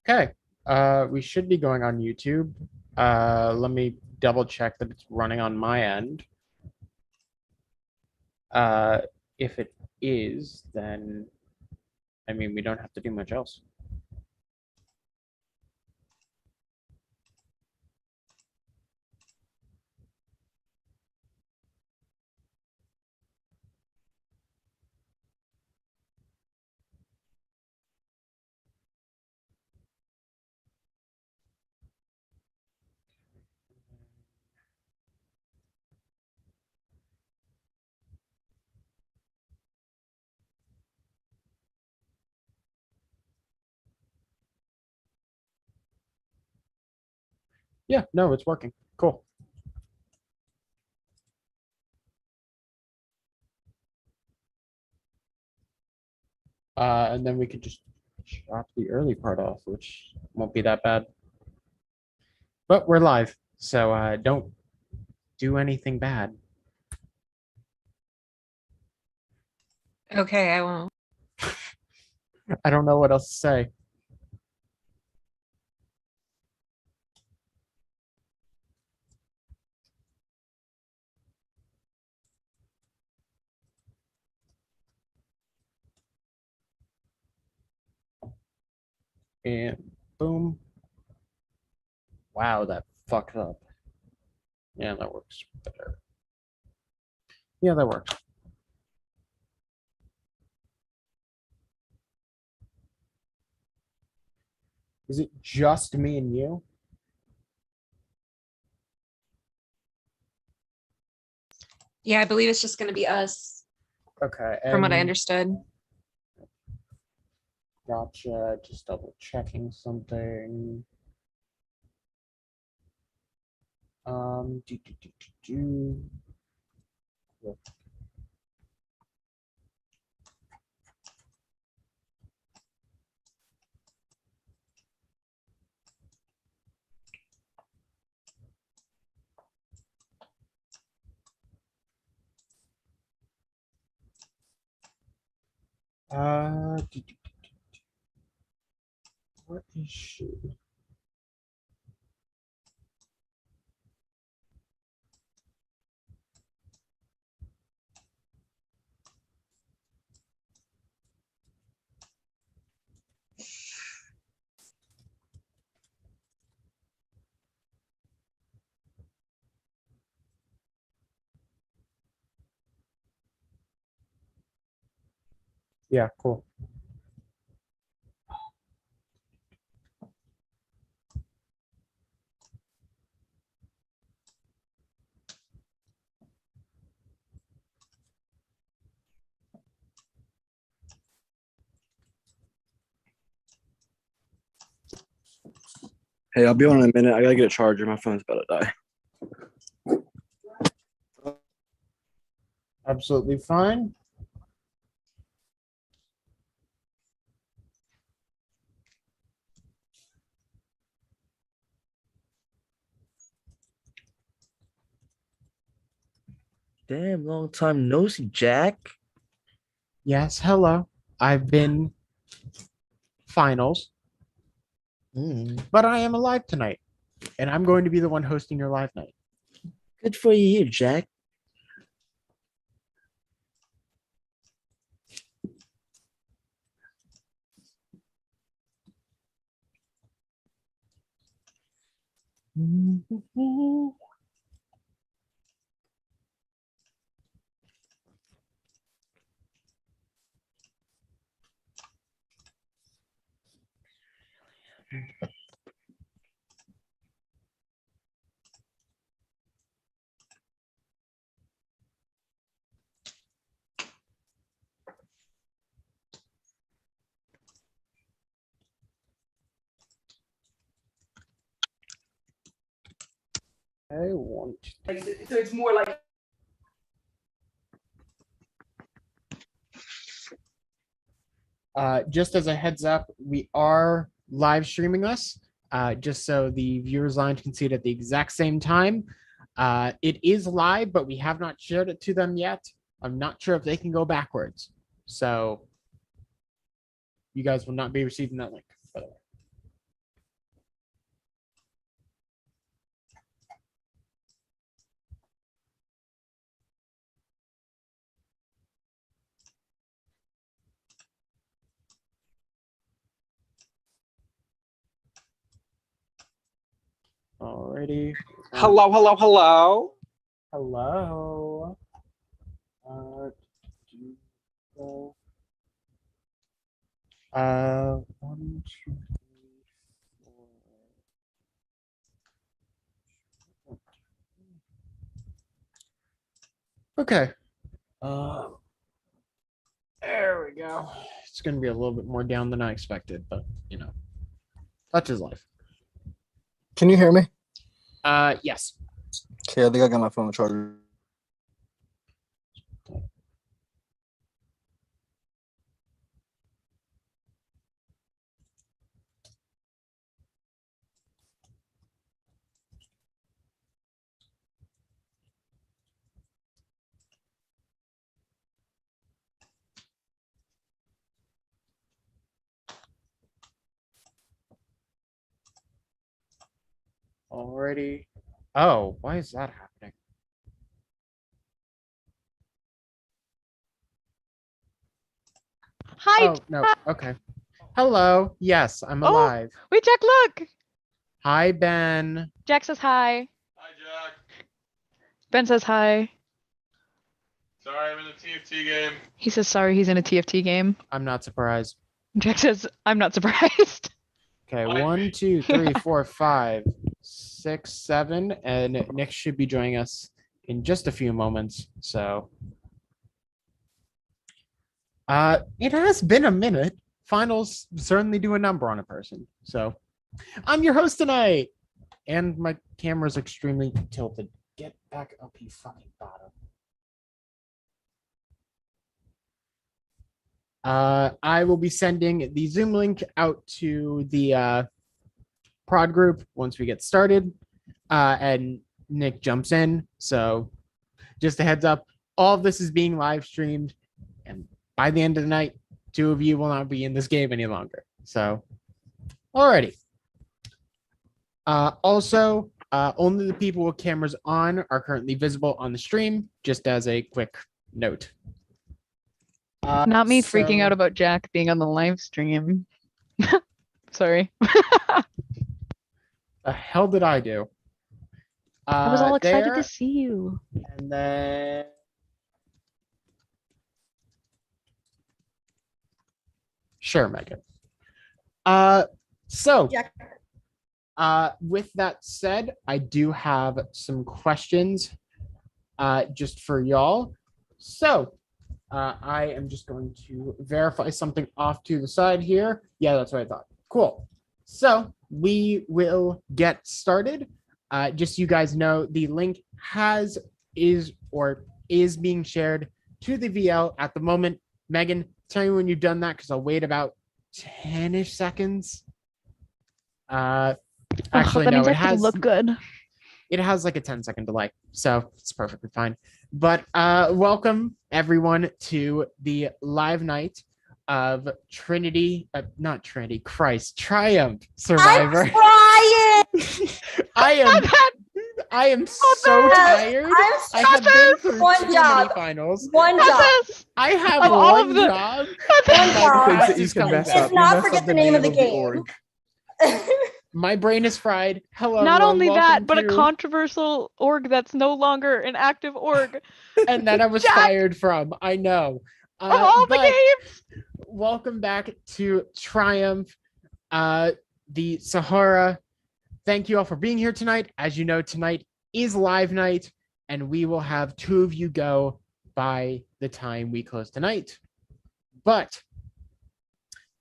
Okay. We should be going on YouTube. Let me double check that it's running on my end. Uh, if it is, then I mean we don't have to do much else. Yeah, no, it's working. Cool. And then we could just chop the early part off, which won't be that bad. But we're live, so don't do anything bad. Okay, I won't. I don't know what else to say. And boom. Wow, that fucked up. Yeah, that works better. Yeah, that works. Is it just me and you? Yeah, I believe it's just going to be us, Okay, from what I and understood. gotcha. Just double checking something. Do. What is she? Yeah, cool. Hey, I'll be on in a minute. I gotta get a charger. My phone's about to die. Absolutely fine. Damn, long time no see, Jack. Yes, hello. I've been finals, but I am alive tonight, and I'm going to be the one hosting your live night. Good for you here, Jack. I want. So it's more like Just as a heads up, we are live streaming us, just so the viewers line can see it at the exact same time. It is live, but we have not shared it to them yet. I'm not sure if they can go backwards. So you guys will not be receiving that link, by the way. Alrighty. Hello, hello, hello. Hello. Do- go. 1, 2, 3, 4. Okay. There we go. It's going to be a little bit more down than I expected, but such is life. Can you hear me? Yes. Okay, I think I got my phone charger. Already. Oh, why is that happening? Hi. Oh, no. Okay. Hello. Yes, I'm Oh. alive. Wait, Jack, look. Hi, Ben. Jack says hi. Hi, Jack. Ben says hi. Sorry, I'm in a TFT game. He says sorry he's in a TFT game. I'm not surprised. Jack says, I'm not surprised. Okay, Why 1, me? 2, 3, 4, 5, 6, 7, and Nick should be joining us in just a few moments. So, it has been a minute. Finals certainly do a number on a person. So, I'm your host tonight, and my camera's extremely tilted. Get back up, you fucking bottom. I will be sending the Zoom link out to the prod group once we get started, and Nick jumps in. So just a heads up, all of this is being live streamed, and by the end of the night, 2 of you will not be in this game any longer. So, alrighty. Also, only the people with cameras on are currently visible on the stream, just as a quick note. Not me freaking so- out about Jack being on the live stream. Sorry. The hell did I do? I was all excited there, to see you. and then sure, Megan. So with that said, I do have some questions just for y'all. So I am just going to verify something off to the side here. Yeah, that's what I thought. Cool. So we will get started. Just so you guys know, the link is being shared to the VL at the moment. Megan, tell me when you've done that because I'll wait about 10-ish seconds. Actually, that no, means I it have to has look good. it has like a 10-second delay, so it's perfectly fine. But welcome everyone to the live night of not Trinity, Triumph Survivor. I'm trying. I am so tired. I have been through One too many job. finals. One job. I have Of all one of the- job. One and my job. class Things that you is can coming mess back. up. If not, You mess forget up the name of the the game. org. My brain is fried. Hello. Not everyone. only Welcome that, but a to- controversial org that's no longer an active org. and that I was Jack! fired from. I know. Of all the But games! welcome back to Triumph, the Sahara. Thank you all for being here tonight. As you know, tonight is live night, and we will have 2 of you go by the time we close tonight. But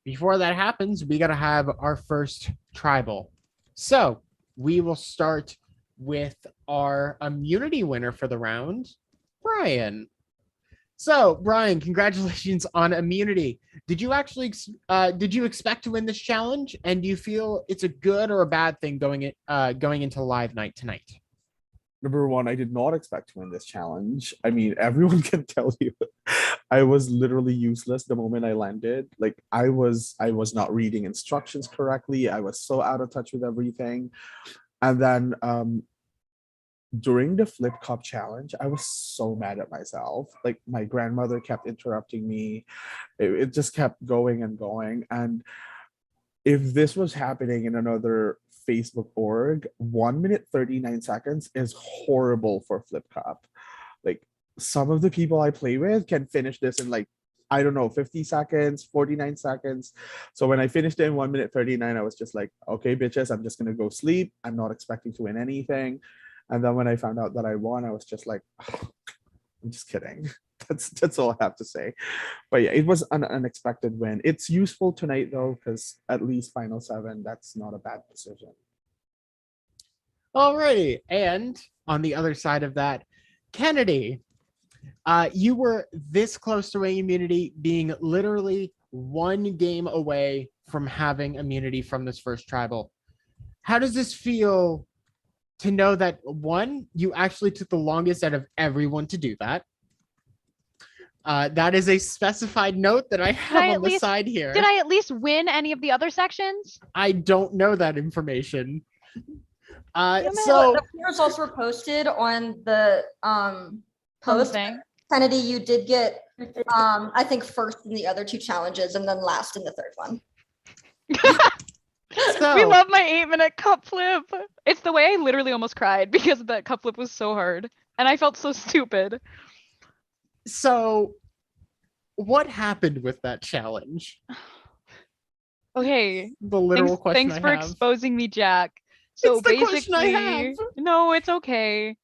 before that happens, we got to have our first tribal. So we will start with our immunity winner for the round, Brian. So, Brian, congratulations on immunity. Did you expect to win this challenge? And do you feel it's a good or a bad thing going into live night tonight? Number one, I did not expect to win this challenge. I mean, everyone can tell you, I was literally useless the moment I landed. Like I was not reading instructions correctly. I was so out of touch with everything. And then during the flip cup challenge, I was so mad at myself. Like my grandmother kept interrupting me. It just kept going and going. And if this was happening in another Facebook org, 1 minute 39 seconds is horrible for Flip Cup. Like some of the people I play with can finish this in like, I don't know, 50 seconds, 49 seconds. So when I finished it in 1 minute 39, I was just like, okay, bitches, I'm just gonna go sleep. I'm not expecting to win anything. And then when I found out that I won, I was just like, I'm just kidding. That's all I have to say. But yeah, it was an unexpected win. It's useful tonight though, because at least final 7, that's not a bad decision. Alrighty, and on the other side of that, Kennedy, you were this close to winning immunity, being literally 1 game away from having immunity from this first tribal. How does this feel to know that, one, you actually took the longest out of everyone to do that? That is a specified note that I have I on at the least- side here. Did I at least win any of the other sections? I don't know that information. The So results were posted on the On the post. thing? Kennedy, you did get I think first in the other 2 challenges and then last in the 3rd one. So- We love my 8-minute cup flip. It's the way I literally almost cried because that cup flip was so hard. And I felt so stupid. So what happened with that challenge? Okay. The literal question Thanks I for have. exposing me, Jack. So It's the question I basically, have. no, it's okay.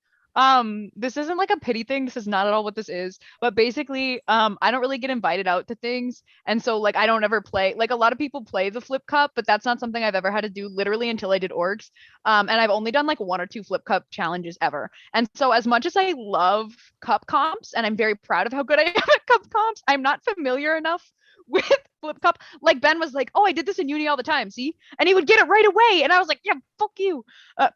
This isn't like a pity thing. This is not at all what this is. But basically, I don't really get invited out to things, and so like I don't ever play. Like a lot of people play the flip cup, but that's not something I've ever had to do literally until I did orgs. And I've only done like 1 or 2 flip cup challenges ever. And so as much as I love cup comps, and I'm very proud of how good I am at cup comps, I'm not familiar enough with flip cup. Like Ben was like, oh, I did this in uni all the time, see? And he would get it right away. And I was like, yeah, fuck you.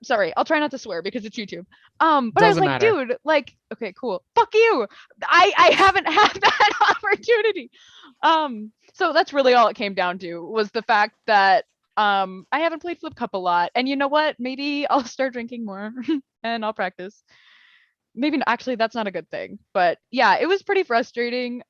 Sorry, I'll try not to swear because it's YouTube. But I was Doesn't like, matter. dude, like, okay, cool. Fuck you. I haven't had that opportunity. So that's really all it came down to, was the fact that I haven't played flip cup a lot. And you know what? Maybe I'll start drinking more and I'll practice. Maybe actually that's not a good thing. But yeah, it was pretty frustrating.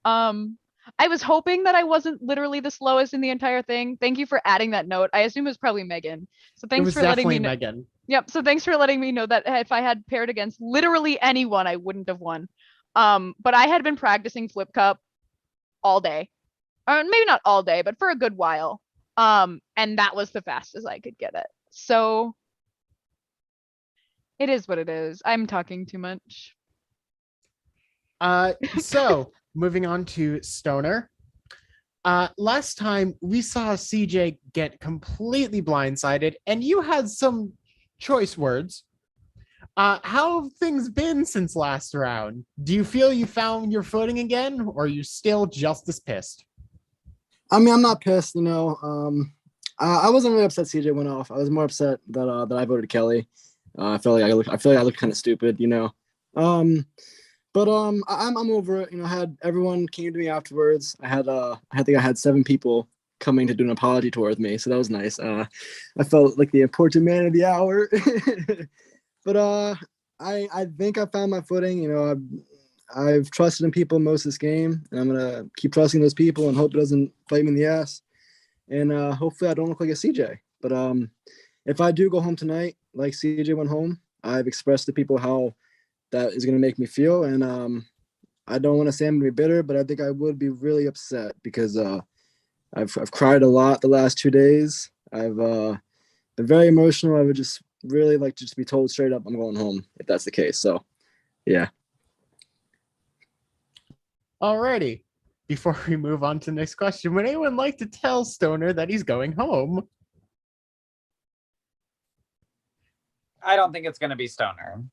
I was hoping that I wasn't literally the slowest in the entire thing. Thank you for adding that note. I assume it was probably Megan. So It thanks was for letting me definitely know. Megan. Yep. So thanks for letting me know that if I had paired against literally anyone, I wouldn't have won. But I had been practicing flip cup all day, or maybe not all day, but for a good while. And that was the fastest I could get it. So it is what it is. I'm talking too much. So moving on to Stoner. Last time we saw CJ get completely blindsided, and you had some choice words. How have things been since last round? Do you feel you found your footing again, or are you still just as pissed? I mean, I'm not pissed, you know. I wasn't really upset CJ went off. I was more upset that I voted Kelly. I feel like I look kind of stupid, you know. But I'm over it. You know, I had everyone came to me afterwards. I think I had 7 people coming to do an apology tour with me, so that was nice. I felt like the important man of the hour. But I think I found my footing. You know, I've trusted in people most of this game, and I'm gonna keep trusting those people and hope it doesn't bite me in the ass. And hopefully I don't look like a CJ. But if I do go home tonight, like CJ went home, I've expressed to people how that is gonna make me feel. And I don't want to say I'm gonna be bitter, but I think I would be really upset because I've cried a lot the last 2 days. I've been very emotional. I would just really like to just be told straight up I'm going home if that's the case. So yeah. Alrighty. Before we move on to the next question, would anyone like to tell Stoner that he's going home? I don't think it's going to be Stoner.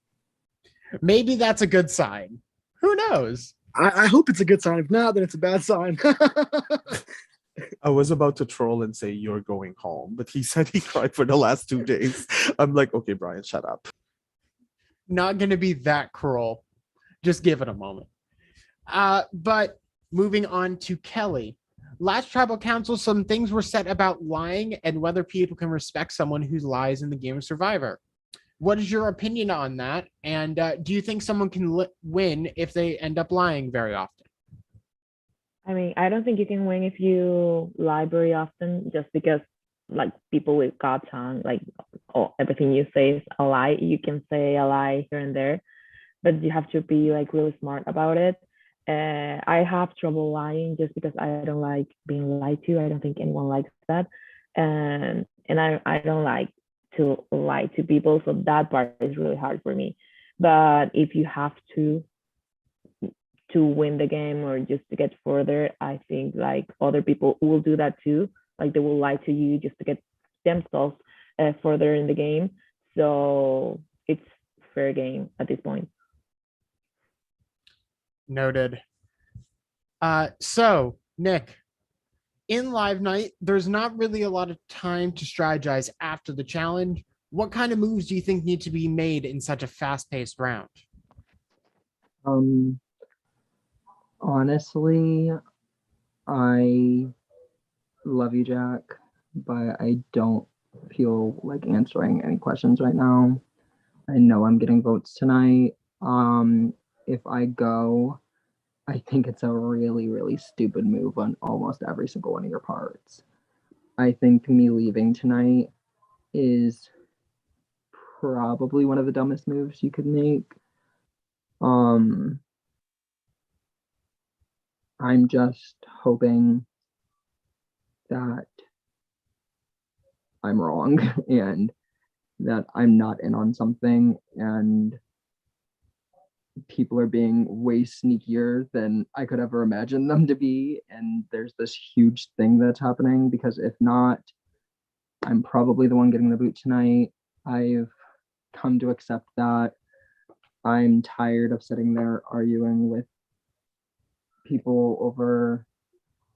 Maybe that's a good sign. Who knows? I hope it's a good sign. If not, then it's a bad sign. I was about to troll and say you're going home, but he said he cried for the last 2 days. I'm like, okay, Brian, shut up. Not going to be that cruel. Just give it a moment. But moving on to Kelly. Last tribal council, some things were said about lying and whether people can respect someone who lies in the game of Survivor. What is your opinion on that? And do you think someone can win if they end up lying very often? I mean, I don't think you can win if you lie very often, just because like people with God's tongue, like everything you say is a lie. You can say a lie here and there, but you have to be like really smart about it. I have trouble lying just because I don't like being lied to. I don't think anyone likes that, and I don't like to lie to people, so that part is really hard for me. But if you have to win the game or just to get further, I think like other people will do that too. Like they will lie to you just to get themselves further in the game. So it's fair game at this point. Noted. So Nick, in live night, there's not really a lot of time to strategize after the challenge. What kind of moves do you think need to be made in such a fast-paced round? Honestly, I love you, Jack, but I don't feel like answering any questions right now. I know I'm getting votes tonight. If I go, I think it's a really, really stupid move on almost every single one of your parts. I think me leaving tonight is probably one of the dumbest moves you could make. I'm just hoping that I'm wrong and that I'm not in on something and people are being way sneakier than I could ever imagine them to be. And there's this huge thing that's happening because if not, I'm probably the one getting the boot tonight. I've come to accept that. I'm tired of sitting there arguing with people over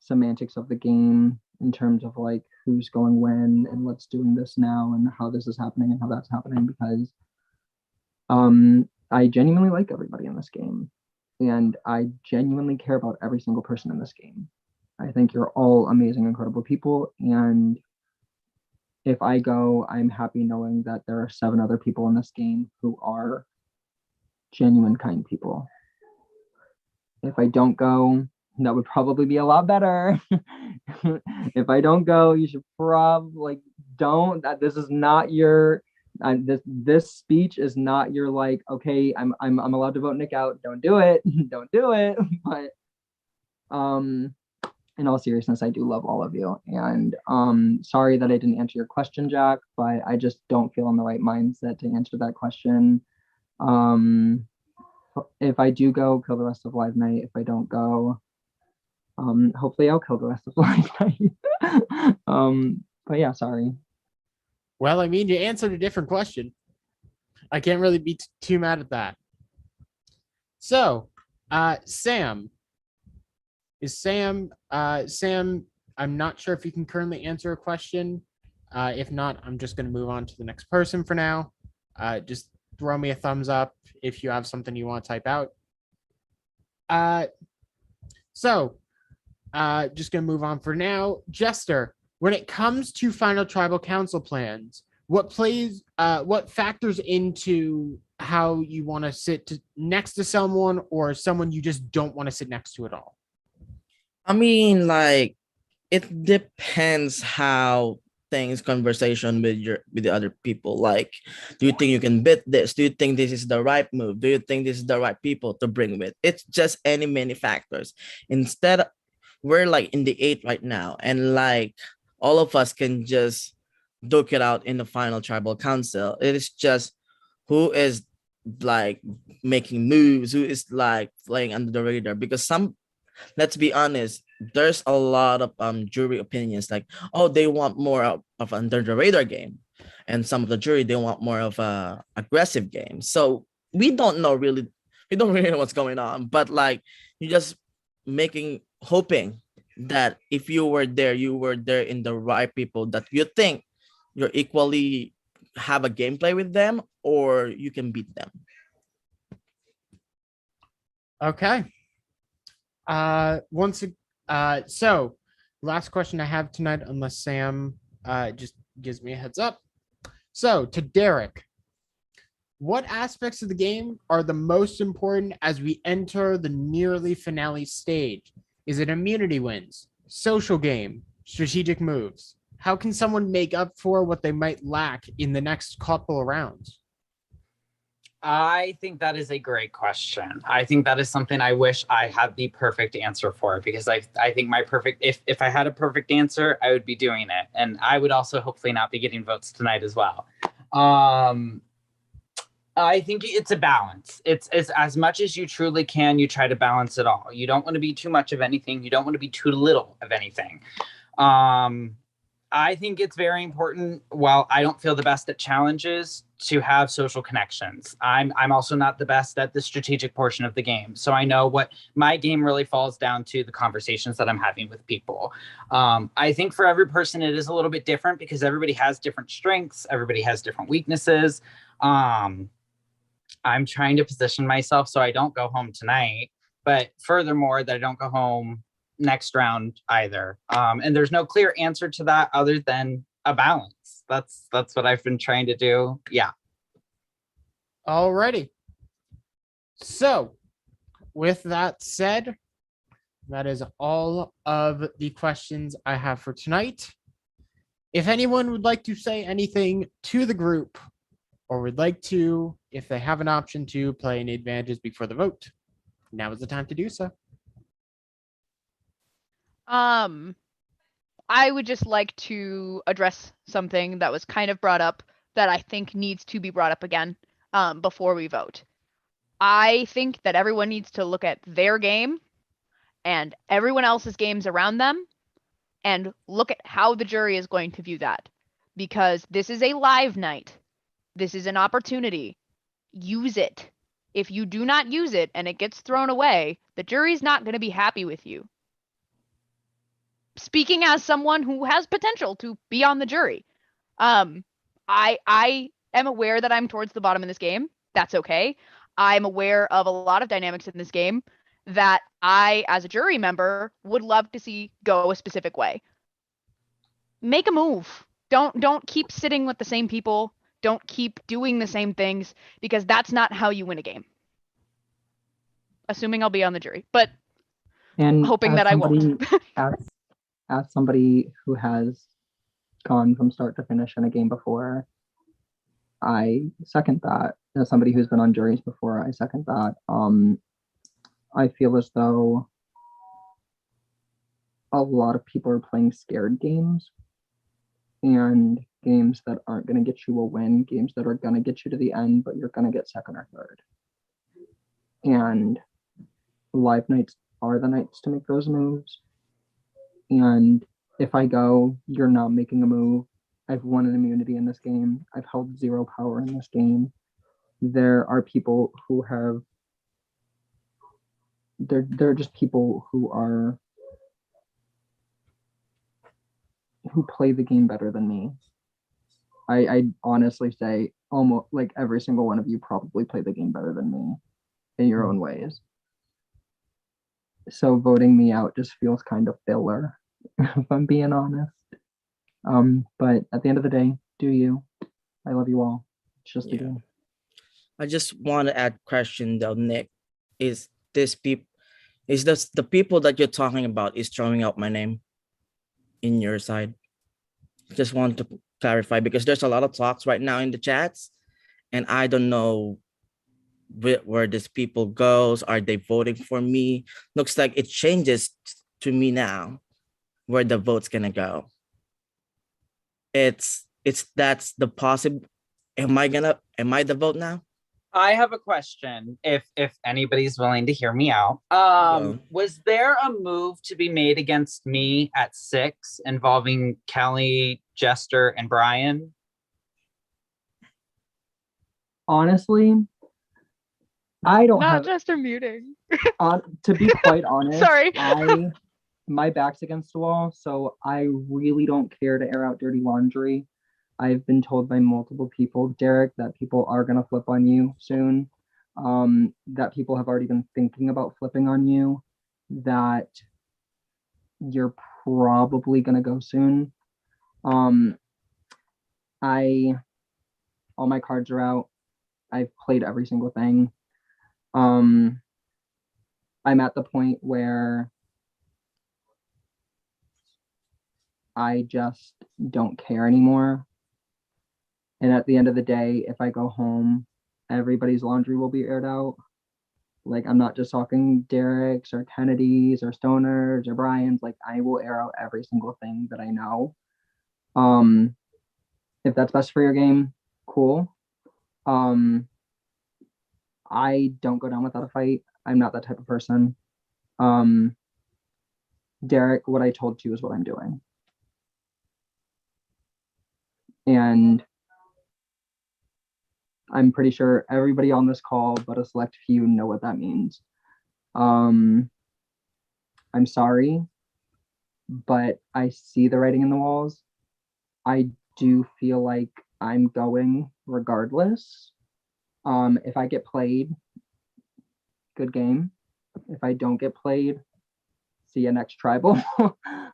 semantics of the game in terms of like who's going when and what's doing this now and how this is happening and how that's happening because I genuinely like everybody in this game and I genuinely care about every single person in this game. I think you're all amazing, incredible people, and if I go, I'm happy knowing that there are 7 other people in this game who are genuine, kind people. If I don't go, that would probably be a lot better. If I don't go, you should probably like don't. This is not your. This speech is not your like. Okay, I'm allowed to vote Nick out. Don't do it. Don't do it. But in all seriousness, I do love all of you, and sorry that I didn't answer your question, Jack. But I just don't feel in the right mindset to answer that question. If I do go, kill the rest of live night. If I don't go, hopefully I'll kill the rest of live night. But yeah, sorry. Well, I mean, you answered a different question. I can't really be too mad at that. So, Sam. Sam, I'm not sure if you can currently answer a question. If not, I'm just going to move on to the next person for now. Just throw me a thumbs up if you have something you want to type out. Just going to move on for now. Jester, when it comes to final tribal council plans, what factors into how you want to sit next to someone or someone you just don't want to sit next to at all? I mean, like, it depends how things conversation with the other people. Like, do you think you can beat this? Do you think this is the right move? Do you think this is the right people to bring with? It's just many factors. Instead, we're like in the 8 right now, and like all of us can just duke it out in the final tribal council. It is just who is like making moves, who is like flying under the radar, because let's be honest, there's a lot of jury opinions like, oh, they want more of under the radar game, and some of the jury, they want more of a aggressive game. So we don't really know what's going on, but like you just hoping that if you were there in the right people that you think you're equally have a gameplay with them or you can beat them. Okay. So last question I have tonight, unless Sam just gives me a heads up. So to Derek, what aspects of the game are the most important as we enter the nearly finale stage? Is it immunity wins, social game, strategic moves? how can someone make up for what they might lack in the next couple of rounds? I think that is a great question. I think that is something I wish I had the perfect answer for, because I think my perfect, if I had a perfect answer, I would be doing it. And I would also hopefully not be getting votes tonight as well. I think it's a balance. It's as much as you truly can, you try to balance it all. You don't want to be too much of anything. You don't want to be too little of anything. I think it's very important, while I don't feel the best at challenges, to have social connections. I'm also not the best at the strategic portion of the game. So I know what my game really falls down to, the conversations that I'm having with people. I think for every person, it is a little bit different, because everybody has different strengths. Everybody has different weaknesses. I'm trying to position myself so I don't go home tonight, but furthermore, that I don't go home next round either. And there's no clear answer to that other than a balance. That's what I've been trying to do. Yeah. Alrighty. So, with that said, that is all of the questions I have for tonight. If anyone would like to say anything to the group, or would like to, if they have an option to, play any advantages before the vote, now is the time to do so. I would just like to address something that was kind of brought up that I think needs to be brought up again before we vote. I think that everyone needs to look at their game and everyone else's games around them and look at how the jury is going to view that. Because this is a live night. This is an opportunity. Use it. If you do not use it and it gets thrown away, the jury's not going to be happy with you. Speaking as someone who has potential to be on the jury, I am aware that I'm towards the bottom in this game. That's okay. I'm aware of a lot of dynamics in this game that I, as a jury member, would love to see go a specific way. Make a move. Don't keep sitting with the same people. Don't keep doing the same things, because that's not how you win a game. Assuming I'll be on the jury, but And hoping as that I won't. as somebody who has gone from start to finish in a game before, I second that. As somebody who's been on juries before, I second that. I feel as though a lot of people are playing scared games, and games that aren't going to get you a win, games that are going to get you to the end, but you're going to get second or third. And live nights are the nights to make those moves. And if I go, you're not making a move. I've won an immunity in this game. I've held 0 power in this game. There are people who have, they're just people who play the game better than me. I honestly say almost like every single one of you probably play the game better than me in your own ways. So voting me out just feels kind of filler, if I'm being honest. But at the end of the day, do you? I love you all. It's just a game. I just want to add question though, Nick. Is this the people that you're talking about is throwing out my name in your side? Just want to clarify, because there's a lot of talks right now in the chats, and I don't know where these people goes. Are they voting for me? Looks like it changes to me now where the vote's gonna go. That's the possible. Am I the vote now? I have a question, if anybody's willing to hear me out. Was there a move to be made against me at 6 involving Kelly, Jester, and Brian? Honestly, I don't Not have Jester muting. to be quite honest. Sorry. My back's against the wall, so I really don't care to air out dirty laundry. I've been told by multiple people, Derek, that people are going to flip on you soon, that people have already been thinking about flipping on you, that you're probably going to go soon. All my cards are out. I've played every single thing. I'm at the point where I just don't care anymore. And at the end of the day, if I go home, everybody's laundry will be aired out. Like, I'm not just talking Derek's or Kennedy's or Stoner's or Brian's. Like, I will air out every single thing that I know. If that's best for your game, cool. I don't go down without a fight. I'm not that type of person. Derek, what I told you is what I'm doing. And I'm pretty sure everybody on this call, but a select few, know what that means. I'm sorry, but I see the writing in the walls. I do feel like I'm going regardless. If I get played, good game. If I don't get played, see you next tribal.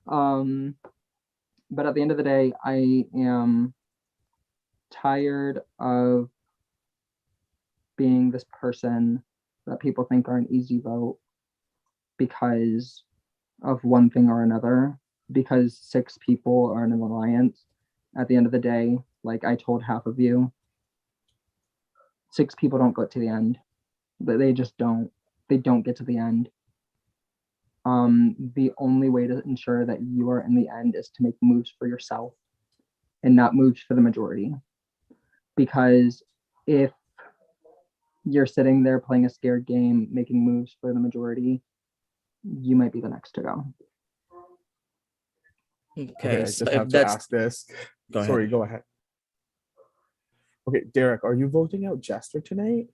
But at the end of the day, I am tired of being this person that people think are an easy vote because of one thing or another, because 6 people are in an alliance. At the end of the day, like I told half of you, 6 people don't go to the end. They just don't. They don't get to the end. The only way to ensure that you are in the end is to make moves for yourself and not moves for the majority. Because if you're sitting there playing a scared game, making moves for the majority, you might be the next to go. Okay, I so just if have to that's ask this. Go ahead. Sorry, go ahead. Okay, Derek, are you voting out Jester tonight?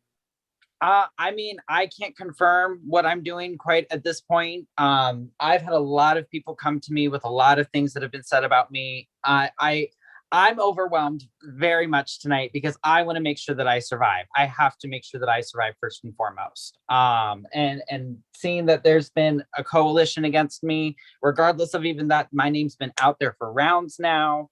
I mean, I can't confirm what I'm doing quite at this point. I've had a lot of people come to me with a lot of things that have been said about me. I'm overwhelmed very much tonight because I want to make sure that I survive. I have to make sure that I survive first and foremost. And seeing that there's been a coalition against me, regardless of even that my name's been out there for rounds now.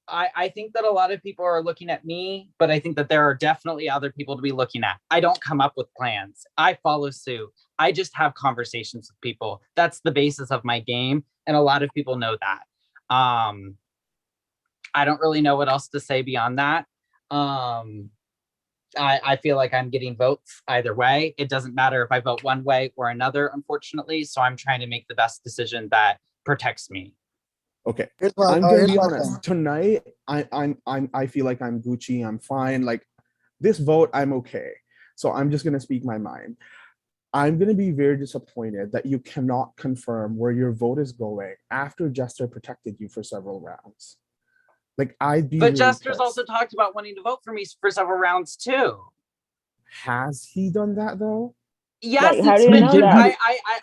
I think that a lot of people are looking at me, but I think that there are definitely other people to be looking at. I don't come up with plans. I follow suit. I just have conversations with people. That's the basis of my game. And a lot of people know that. I don't really know what else to say beyond that. I feel like I'm getting votes either way. It doesn't matter if I vote one way or another, unfortunately. So I'm trying to make the best decision that protects me. Okay, Here's my- I'm gonna here's be my honest. thing. Tonight, I feel like I'm Gucci. I'm fine. Like this vote, I'm okay. So I'm just gonna speak my mind. I'm gonna be very disappointed that you cannot confirm where your vote is going after Jester protected you for several rounds. Like I'd be. But really Jester's pissed. also talked about wanting to vote for me for several rounds too. Has he done that though? Yes, How it's do you been. know that?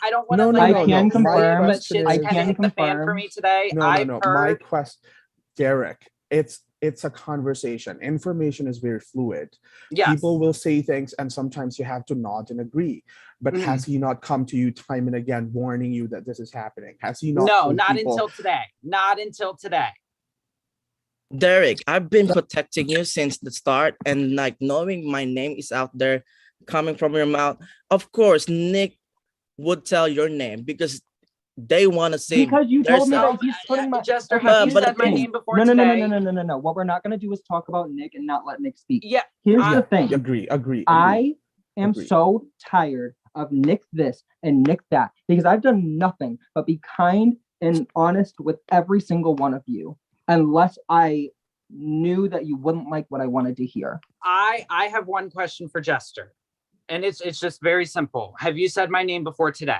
I don't want to. No, no, like, no, I can no. My confirm. but question shit's is, kind of hit the fan for me today. no, I've no. heard. My question, Derek, it's a conversation. Information is very fluid. Yes. People will say things and sometimes you have to nod and agree. But has he not come to you time and again warning you that this is happening? Has he not? No, told not people- until today. Not until today. Derek, I've been protecting you since the start, and like knowing my name is out there coming from your mouth, of course Nick would tell your name because they want to save Because you their told me self. that he's putting my. Jester, Okay, have you but said my it's- name before No, no, no, no, today? no, no, no, no. What we're not going to do is talk about Nick and not let Nick speak. Yeah. Here's the thing. Agree. I am Agree. so tired of Nick this and Nick that because I've done nothing but be kind and honest with every single one of you, unless I knew that you wouldn't like what I wanted to hear. I have one question for Jester, and it's just very simple. Have you said my name before today?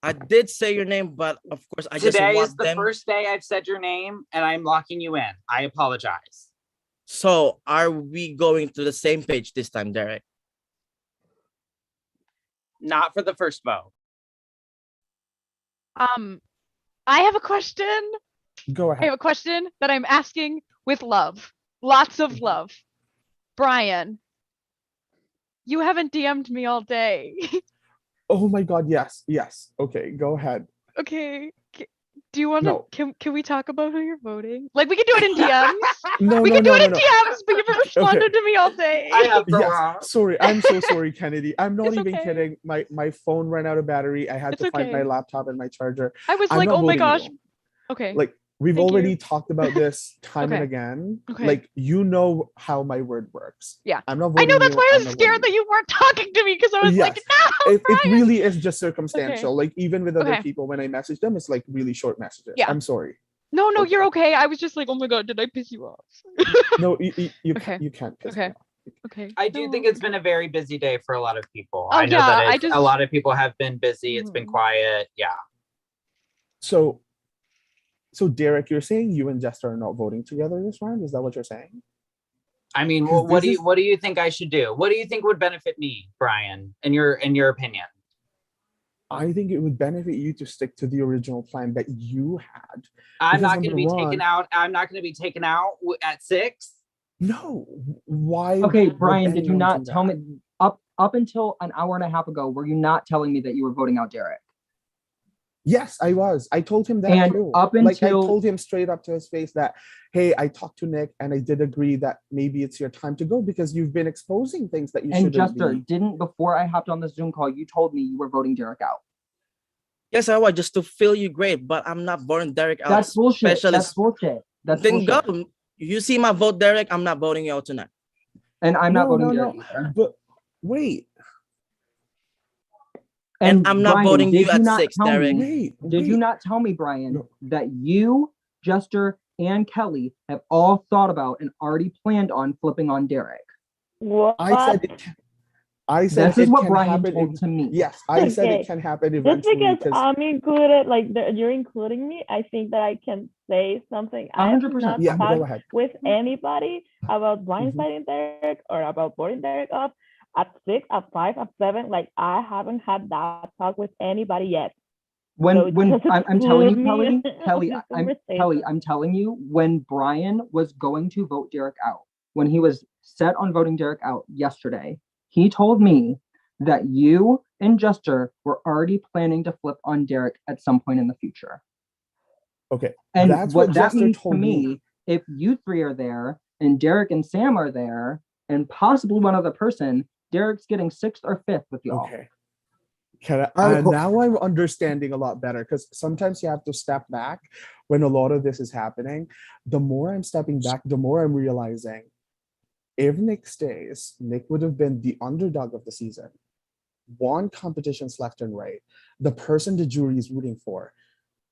I did say your name, but of course I just Today want is the them. first day I've said your name, and I'm locking you in. I apologize. So are we going to the same page this time, Derek? Not for the first vote. I have a question. Go I ahead. have a question that I'm asking with love. Lots of love. Brian, you haven't DM'd me all day. Oh my God, yes. Okay, go ahead. Okay. Do you want to? No. Can we talk about who you're voting? Like we can do it in DMs. No, we no, can do no, it no, in no. DMs, but you haven't responded to me all day. I have for a Yes, while. sorry. I'm so sorry, Kennedy. I'm not It's even okay. kidding. My phone ran out of battery. I had It's to find okay. my laptop and my charger. I was I'm like, not oh my voting gosh, you. Okay. Like we've Thank already you. talked about this time and Okay. again. Okay. Like you know how my word works. Yeah. I'm not I voting know that's you. why I I'm was not scared voting that you weren't talking to me because I was like, Yes. no, It Brian. really is just circumstantial. Like even with other Okay. people, when I message them, it's like really short messages. Yeah. I'm sorry. No, Okay. you're okay. I was just like, oh my god, did I piss you off? No, you Okay. you can't piss Okay. me off. Okay. I do think it's been a very busy day for a lot of people. Oh, I know yeah, that I it's, just- a lot of people have been busy. It's been Mhm. quiet. Yeah. So Derek, you're saying you and Jester are not voting together this round? Is that what you're saying? I mean, 'Cause what this do you think I should do? What do you think would benefit me, Brian, in your opinion? I think it would benefit you to stick to the original plan that you had. I'm Because not going to number be taken one- out. I'm not going to be taken out at 6. No. Why? Okay, would Brian, did you anyone not do tell that? me up until an hour and a half ago, were you not telling me that you were voting out Derek? Yes, I was. I told him that And too. up Like I until- told him straight up to his face that, hey, I talked to Nick and I did agree that maybe it's your time to go because you've been exposing things that you And shouldn't Jester, be. didn't before I hopped on this Zoom call, you told me you were voting Derek out. Yes, I was just to feel you great, but I'm not voting Derek out. That's bullshit. especially- That's bullshit. That's then bullshit. go. You see my vote, Derek. I'm not voting you out tonight. And I'm not No, voting no, Derek no. either. But wait, And I'm not Brian, voting did you at not 6, tell Derek. me- wait. Did you wait. not tell me, Brian, No. that you, Jester, and Kelly have all thought about and already planned on flipping on Derek? What? I said it. I said This is it what can Brian happen. told to me. Yes, I said Okay. it can happen Just eventually. because 'cause- I'm included, like you're including me, I think that I can say something. I have 100%. not Yeah, go talked ahead. with anybody about blindsiding Derek or about voting Derek off at 6, at 5, at 7. Like I haven't had that talk with anybody yet. So When just I'm telling you, exclude me Kelly, in this Kelly, conversation. I'm telling you, when Brian was going to vote Derek out, when he was set on voting Derek out yesterday, he told me that you and Jester were already planning to flip on Derek at some point in the future. Okay, And that's what what that Jester means to told me, if you three are there and Derek and Sam are there, and possibly one other person, Derek's getting 6th or 5th with y'all. Okay. Can I- now I'm understanding a lot better because sometimes you have to step back when a lot of this is happening. The more I'm stepping back, the more I'm realizing if Nick stays, Nick would have been the underdog of the season. Won competitions left and right. The person the jury is rooting for.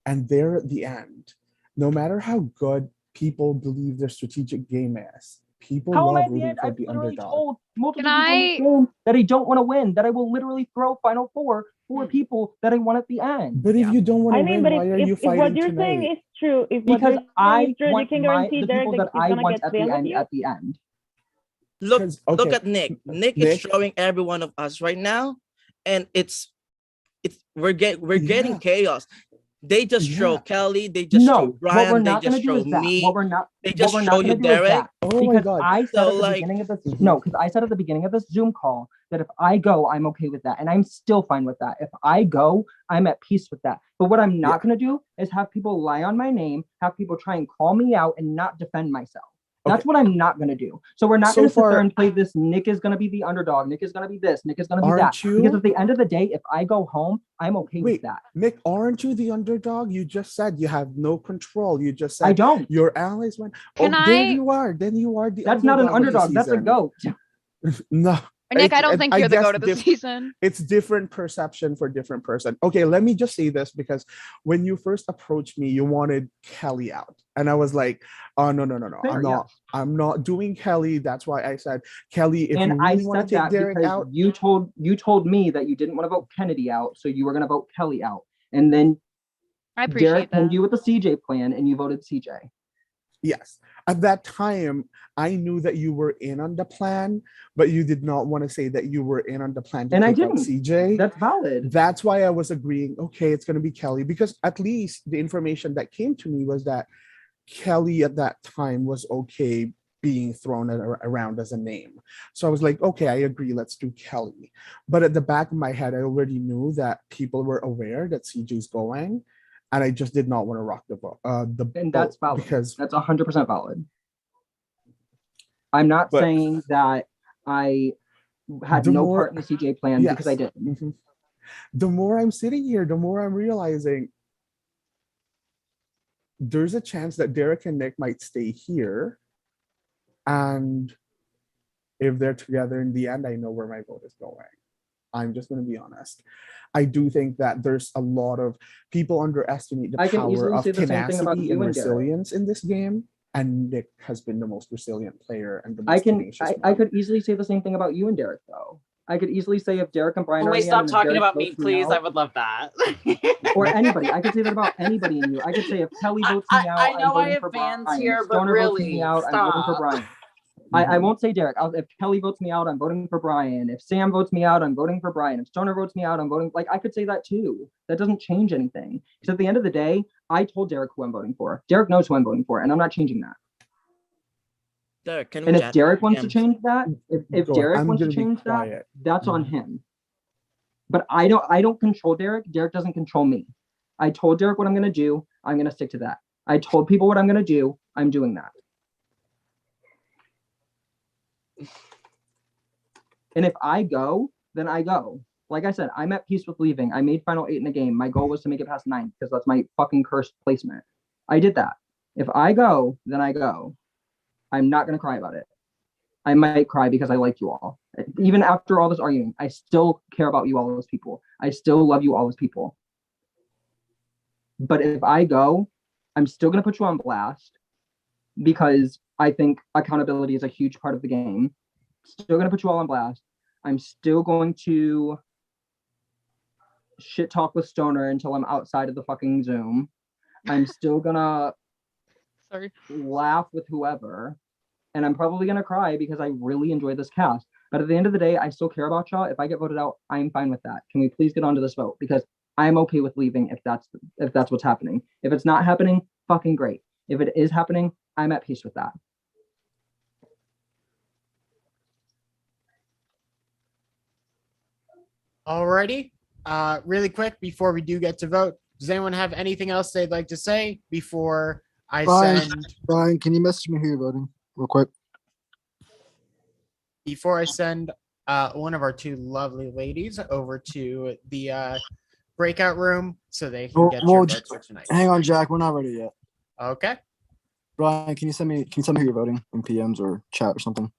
And they're at the end. No matter how good people believe their strategic game is, people How am I love at the rooting end? for I've the literally underdog. told multiple Can people in this game that I don't want to win, that I will literally throw Final Four for people that I want at the end. But if you don't want to I mean, win, but why are you if what fighting you're tonight? saying is true, if what Because you're saying I is true, you want can the guarantee Derek people that that he's I gonna want get at the same with end you. at the end. Look, 'Cause, look okay, at Nick. Nick Nick- is showing every one of us right now, and it's we're getting Yeah. chaos. They just show Yeah. Kelly, they just show No, what we're Brian, they not going just to do show is that. me. What we're not, They what just we're show not you going to do is Derek. that. Oh my Because God. I said So, at the like- beginning of this, Mhm. no, because I said at the beginning of this Zoom call that if I go, I'm okay with that. And I'm still fine with that. If I go, I'm at peace with that. But what I'm not going to do is have people lie on my name, have people try and call me out and not defend myself. That's Okay. what I'm not going to do. So we're not So going to sit there far- and play this. Nick is going to be the underdog. Nick is going to be this. Nick is going to be that. Aren't you? Because at the end of the day, if I go home, I'm okay with Wait, that. Nick, aren't you the underdog? You just said you have no control. You just said I don't. your allies went. Can Then I- you are. Then you are the That's not an of the underdog. That's a season. goat. No. Nick, I don't It- think you're the guess goat of the diff- season. It's different perception for different person. Okay, let me just say this because when you first approached me, you wanted Kelly out. And I was like, oh no. Fair, yeah. I'm not doing Kelly. That's why I said, Kelly, if And you I really want said to take that Derek because out, you told me that you didn't want to vote Kennedy out, so you were going to vote Kelly out. And then I appreciate Derek came that. to you with the CJ plan, and you voted CJ. yes. At that time, I knew that you were in on the plan, but you did not want to say that you were in on the plan to And I take out didn't. CJ. That's valid. That's why I was agreeing, okay, it's going to be Kelly, because at least the information that came to me was that Kelly at that time was okay being thrown around as a name. So I was like, okay, I agree, let's do Kelly. But at the back of my head, I already knew that people were aware that CJ's going, and I just did not want to rock the boat. And that's boat valid. because That's 100% valid. I'm not But- saying that I had The no more- part in the CJ plan because I didn't. Mhm. The more I'm sitting here, the more I'm realizing there's a chance that Derek and Nick might stay here. And if they're together in the end, I know where my vote is going. I'm just going to be honest. I do think that there's a lot of people underestimate the I can power easily of say the same thing about tenacity you and and Derek. resilience in this game. And Nick has been the most resilient player and the most I can tenacious I one. could easily say the same thing about you and Derek though. I could easily say if Derek and Brian Can are we in the stop end and talking Derek about me, votes me please? out, I would love that. or anybody. I could say that about anybody in you. I could say if Kelly votes me out, I know I'm I voting have for fans Brian. here, If but Stoner votes me really, out, I'm voting for stop. Brian. I won't say Derek. If Kelly votes me out, I'm voting for Brian. If Sam votes me out, I'm voting for Brian. If Stoner votes me out, I'm voting. Like I could say that too. That doesn't change anything. Because at the end of the day, I told Derek who I'm voting for. Derek knows who I'm voting for, and I'm not changing that. Derek, can we And if chat? Derek wants to DMs? change that, if Go on, Derek I'm wants to gonna be change that, quiet. that's on him. But I don't control Derek. Derek doesn't control me. I told Derek what I'm gonna do. I'm gonna stick to that. I told people what I'm gonna do. I'm doing that. And if I go, then I go. Like I said, I'm at peace with leaving. I made final 8 in the game. My goal was to make it past 9 because that's my fucking cursed placement. I did that. If I go, then I go. I'm not gonna cry about it. I might cry because I like you all. Even after all this arguing, I still care about you all as people. I still love you all as people. But if I go, I'm still gonna put you on blast because I think accountability is a huge part of the game. Still gonna put you all on blast. I'm still going to shit talk with Stoner until I'm outside of the fucking Zoom. I'm still gonna laugh with whoever. And I'm probably gonna cry because I really enjoyed this cast. But at the end of the day, I still care about y'all. If I get voted out, I'm fine with that. Can we please get onto this vote? Because I'm okay with leaving if that's what's happening. If it's not happening, fucking great. If it is happening, I'm at peace with that. Alrighty. Really quick before we do get to vote, does anyone have anything else they'd like to say before I send Brian, can you message me who you're voting real quick? before I send one of our two lovely ladies over to the breakout room so they can get your votes for tonight? Hang on, Jack. We're not ready yet. Okay. Brian, can you send me who you're voting in PMs or chat or something?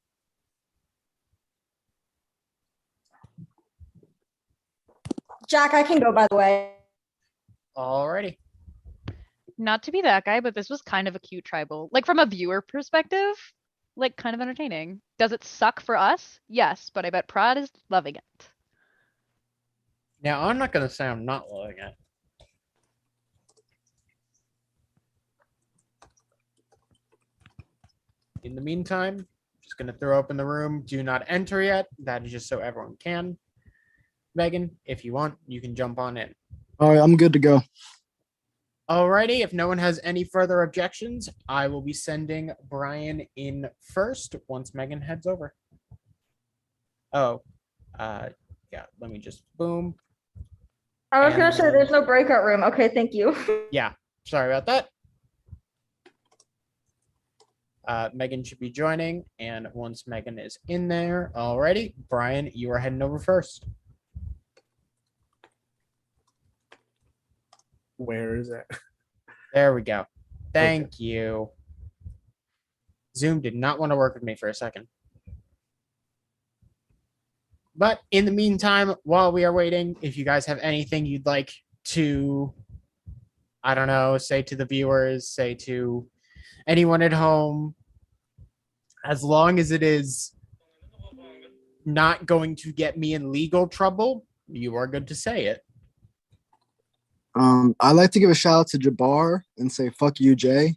Jack, I can go, by the way. Alrighty. Not to be that guy, but this was kind of a cute tribal. Like from a viewer perspective, like kind of entertaining. Does it suck for us? Yes, but I bet Prod is loving it. Now, I'm not going to say I'm not loving it. In the meantime, just going to throw open the room. Do not enter yet. That is just so everyone can. Megan, if you want, you can jump on in. All right, I'm good to go. Alrighty, if no one has any further objections, I will be sending Brian in first once Megan heads over. Oh, yeah, let me just boom. I was gonna say there's no breakout room. Okay, thank you. Yeah, sorry about that. Megan should be joining, and once Megan is in there, alrighty, Brian, you are heading over first. Where is it? There we go. Thank you. Zoom did not want to work with me for a second. But in the meantime, while we are waiting, if you guys have anything you'd like to, I don't know, say to the viewers, say to anyone at home, as long as it is not going to get me in legal trouble, you are good to say it. I'd like to give a shout out to Jabbar and say fuck you, Jay.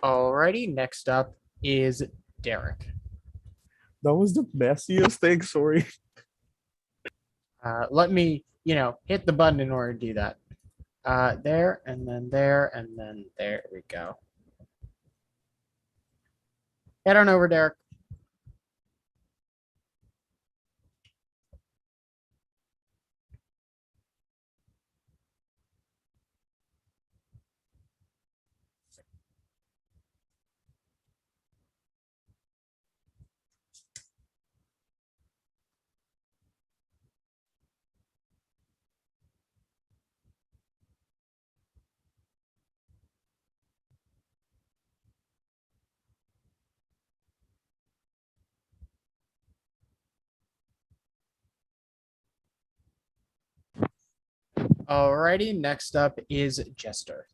Alrighty, next up is Derek. That was the messiest thing. Sorry. Let me, hit the button in order to do that. There, and then there, and then there we go. Head on over, Derek. Alrighty, next up is Jester.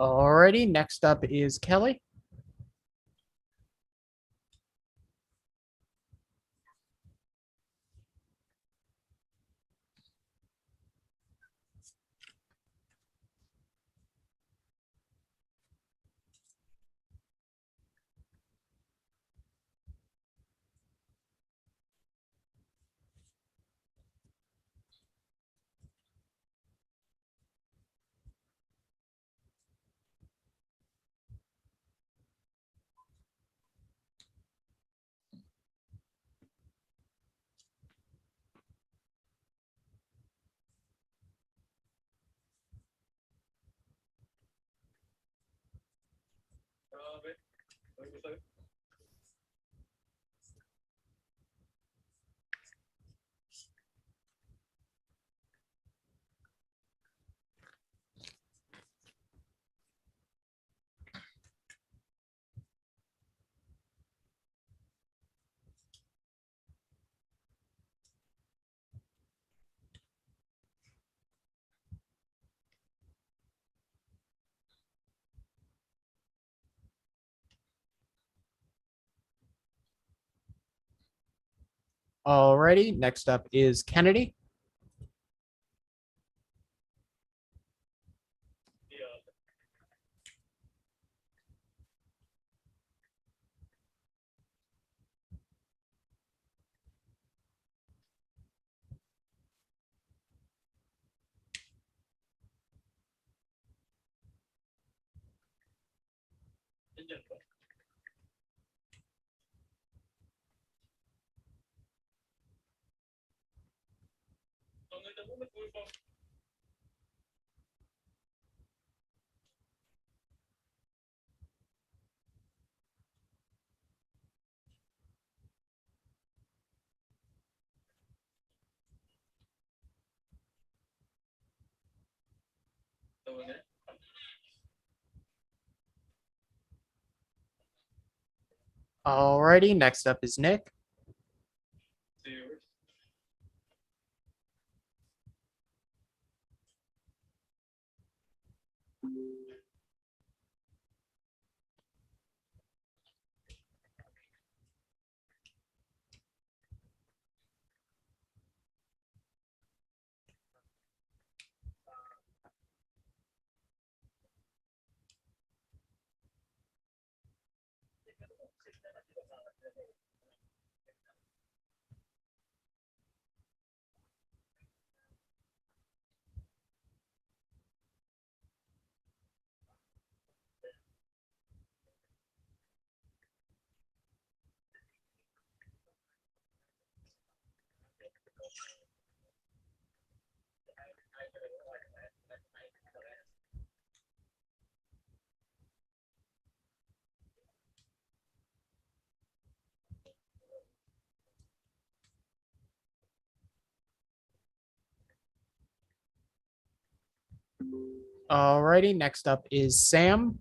Alrighty, next up is Kelly. Alrighty, next up is Kennedy. Alrighty, next up is Nick. Alrighty, next up is Sam.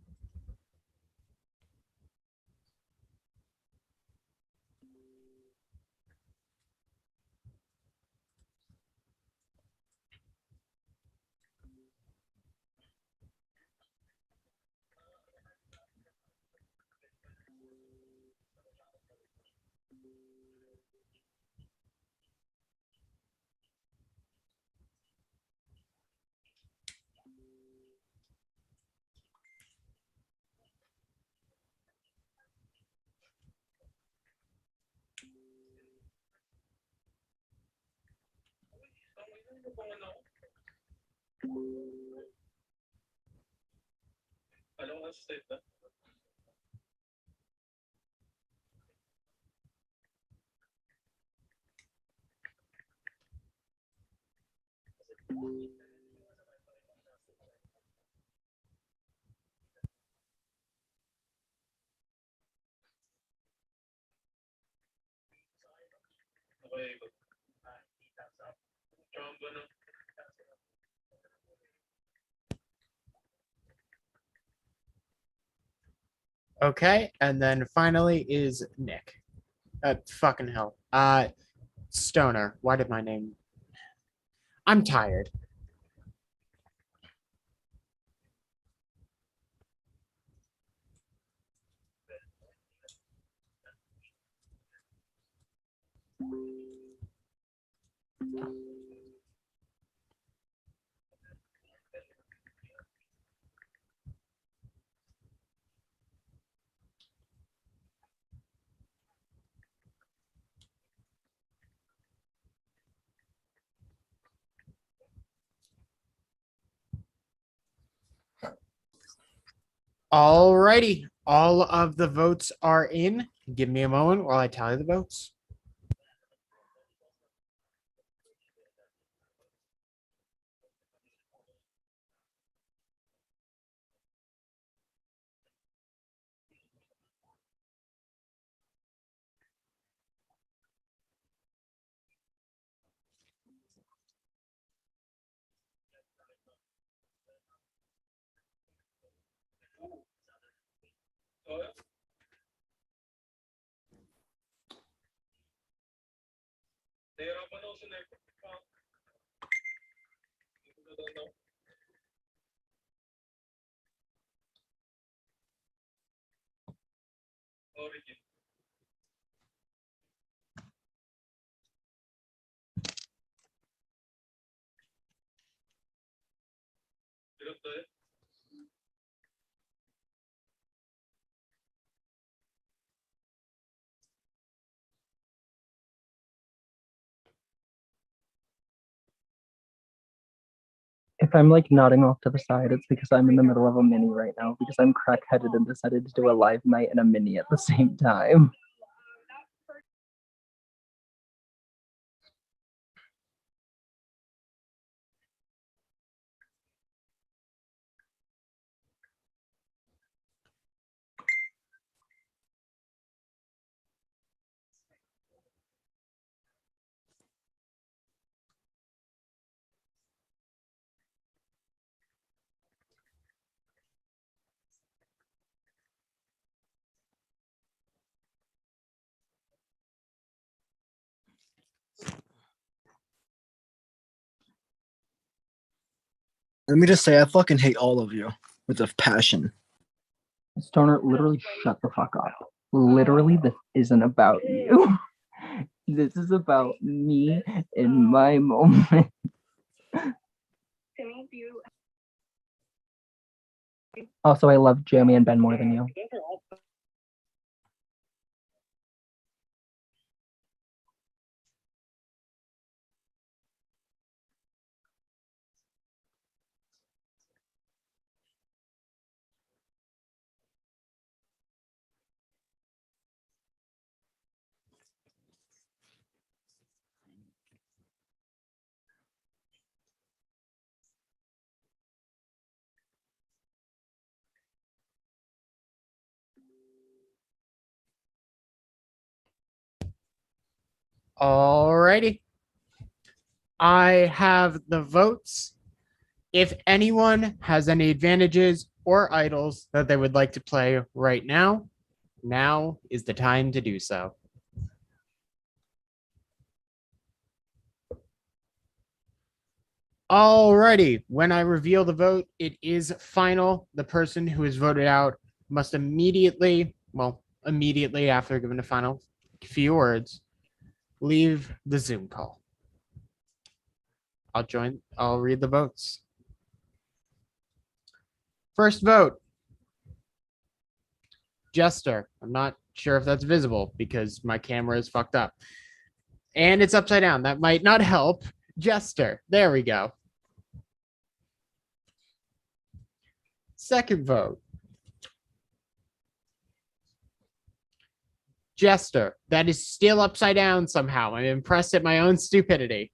Okay, and then finally is Nick. Fucking hell. Stoner. Why did my name? I'm tired. Alrighty, all of the votes are in. Give me a moment while I tally the votes. If I'm like nodding off to the side, it's because I'm in the middle of a mini right now because I'm crack-headed and decided to do a live night and a mini at the same time. Let me just say, I fucking hate all of you with a passion. Stoner, literally shut the fuck up. Literally, this isn't about you. This is about me in my moment. Also, I love Jeremy and Ben more than you. Alrighty. I have the votes If anyone has any advantages or idols that they would like to play right now, now is the time to do so. Alrighty, when I reveal the vote, it is final. The person who is voted out must immediately after giving the final few words, leave the Zoom call. I'll read the votes. First vote, Jester. I'm not sure if that's visible because my camera is fucked up. And it's upside down. That might not help. Jester. There we go. Second vote, Jester. That is still upside down somehow. I'm impressed at my own stupidity.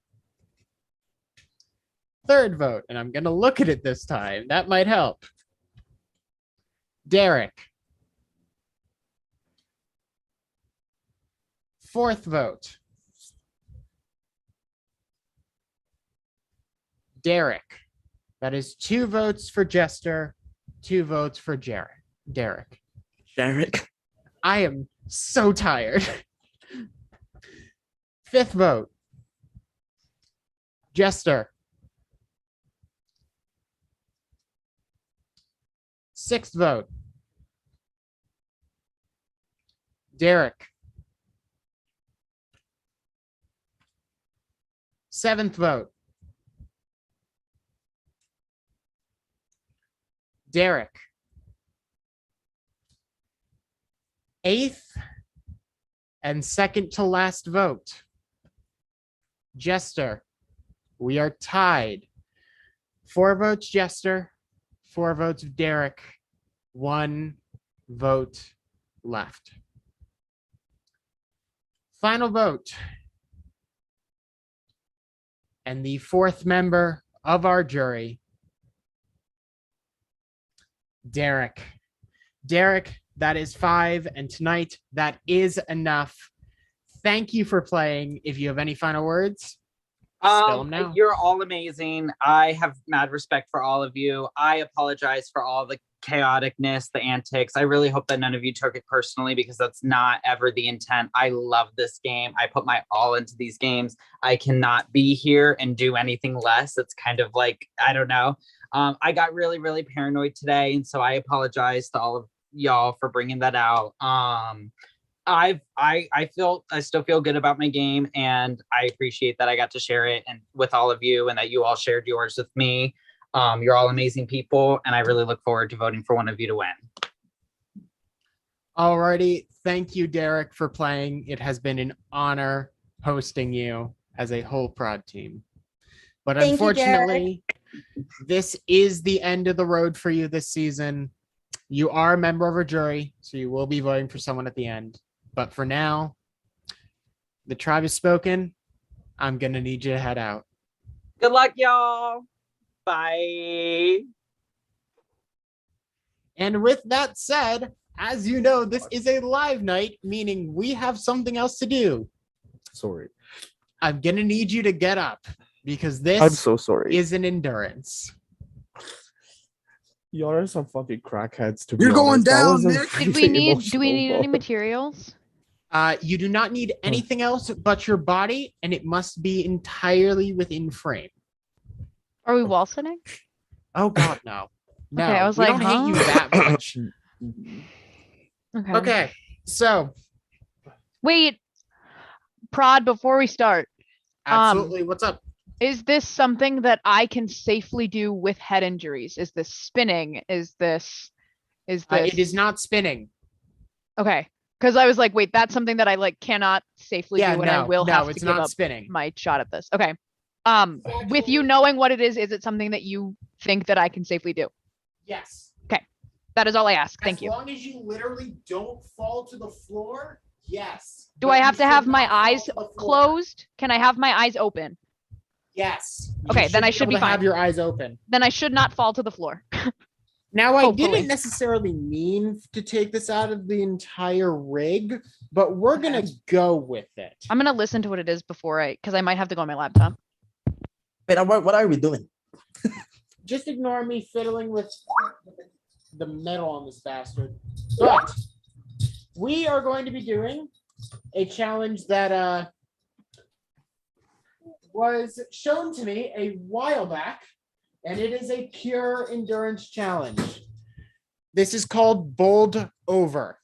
Third vote, and I'm going to look at it this time. That might help. Derek. Fourth vote, Derek. That is 2 votes for Jester, 2 votes for Derek. Derek. I am so tired. Fifth vote, Jester. Sixth vote, Derek. Seventh vote, Derek. Eighth and second to last vote, Jester. We are tied. 4 votes Jester, 4 votes Derek, 1 vote left. Final vote. And the 4th member of our jury, Derek. Derek, that is 5, and tonight that is enough. Thank you for playing. If you have any final words, spill them now. You're all amazing. I have mad respect for all of you. I apologize for all the chaoticness, the antics. I really hope that none of you took it personally because that's not ever the intent. I love this game. I put my all into these games. I cannot be here and do anything less. It's kind of like, I don't know. I got really, really paranoid today. And so I apologize to all of y'all for bringing that out. I still feel good about my game, and I appreciate that I got to share it and with all of you, and that you all shared yours with me. You're all amazing people, and I really look forward to voting for one of you to win. Alrighty, thank you, Derek, for playing. It has been an honor hosting you as a whole prod team. But Thank you, unfortunately, this is the end of the road for you this season. You are a member of our jury, so you will be voting for someone at the end. But for now, the tribe has spoken. I'm going to need you to head out. Good luck, y'all. Bye. And with that said, as you know, this is a live night, meaning we have something else to do. Sorry. I'm going to need you to get up because this I'm so sorry. is an endurance. Y'all are some fucking crackheads to be You're going honest. That down, was a Nick. Do we really need emotional any moment. materials? You do not need anything else but your body, and it must be entirely within frame. Are we wall sitting? Oh God, no. No, Okay, I was we like, don't hate you huh? that much. Okay. Okay, so Wait, Prod, before we start, absolutely, what's up? is this something that I can safely do with head injuries? Is this spinning? Is this It is not spinning. okay? Because I was like, wait, that's something that I like cannot safely Yeah, do, and I no, will no, have it's to give not up spinning. my shot at this. Okay. With you knowing what it is it something that you think that I can safely do? Yes. That is all I ask. Thank you. As long as you literally don't fall to the floor, yes. Do But I you have to should have my not fall eyes to the floor. closed? Can I have my eyes open? Yes. You Okay, then I able should be to have fine. your eyes open. Then I should not fall to the floor. Now, I Hopefully. didn't necessarily mean to take this out of the entire rig, but we're Okay. gonna go with it. I'm gonna listen to what it is before because I might have to go on my laptop. Wait, what are we doing? just ignore me fiddling with the metal on this bastard. But we are going to be doing a challenge that was shown to me a while back, and it is a pure endurance challenge. This is called Bowled Over.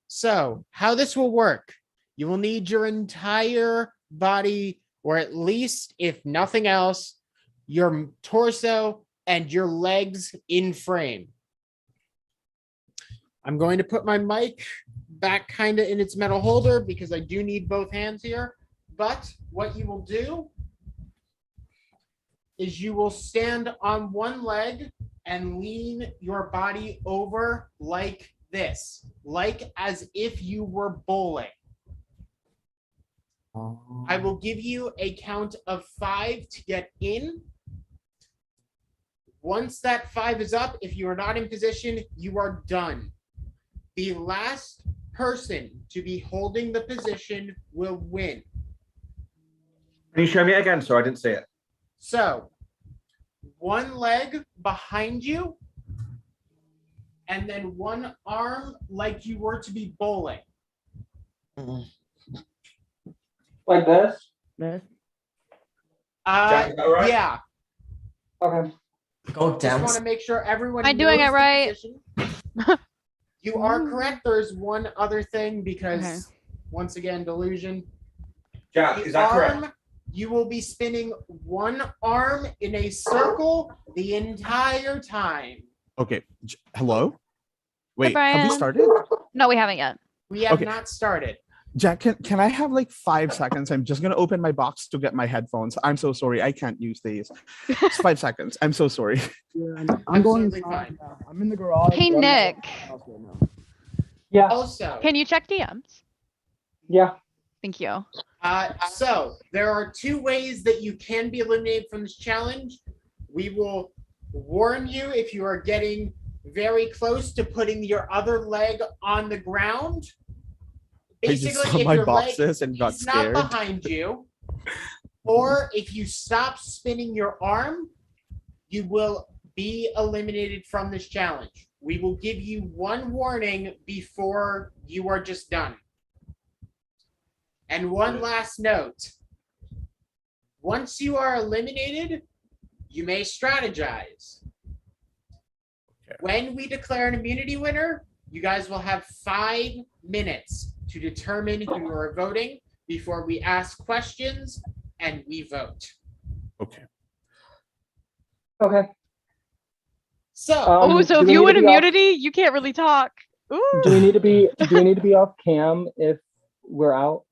So, how this will work, you will need your entire body, or at least, if nothing else, your torso and your legs in frame. I'm going to put my mic back kind of in its metal holder because I do need both hands here. But what you will do is you will stand on one leg and lean your body over like this, like as if you were bowling. I will give you a count of 5 to get in. Once that 5 is up, if you are not in position, you are done. The last person to be holding the position will win. Can you show me again? So I didn't see it. So, one leg behind you, and then one arm like you were to be bowling. Like this? This. Jack, is that all right? Yeah. Okay. Go Just want to make sure everyone. Am I doing knows it the right? position. You are correct. There's one other thing because, Okay. once again, delusion. Jack, The is that correct? arm, you will be spinning one arm in a circle the entire time. Okay. Hello? Wait, have Brian. we started? No, we haven't yet. We have Okay. not started. Jack, can I have like 5 seconds? I'm just gonna open my box to get my headphones. I'm so sorry. I can't use these. It's 5 seconds. I'm so sorry. Yeah, I'm going Absolutely inside fine. now. I'm in the garage. Hey, but I'm not Nick. in the house right now. Yeah. Also, Can you check DMs? Yeah. Thank you. so there are 2 ways that you can be eliminated from this challenge. We will warn you if you are getting very close to putting your other leg on the ground. I just Basically, saw if my your leg boxes and got is not scared. behind you, or if you stop spinning your arm, you will be eliminated from this challenge. We will give you 1 warning before you are just done. And one last note. Once you are eliminated, you may strategize. Okay. When we declare an immunity winner, you guys will have 5 minutes to determine who you are voting before we ask questions and we vote. Okay. Okay. So, Oh, so do if we you need win to be off- immunity, you can't really talk. Ooh. Do we need to be off cam if we're out?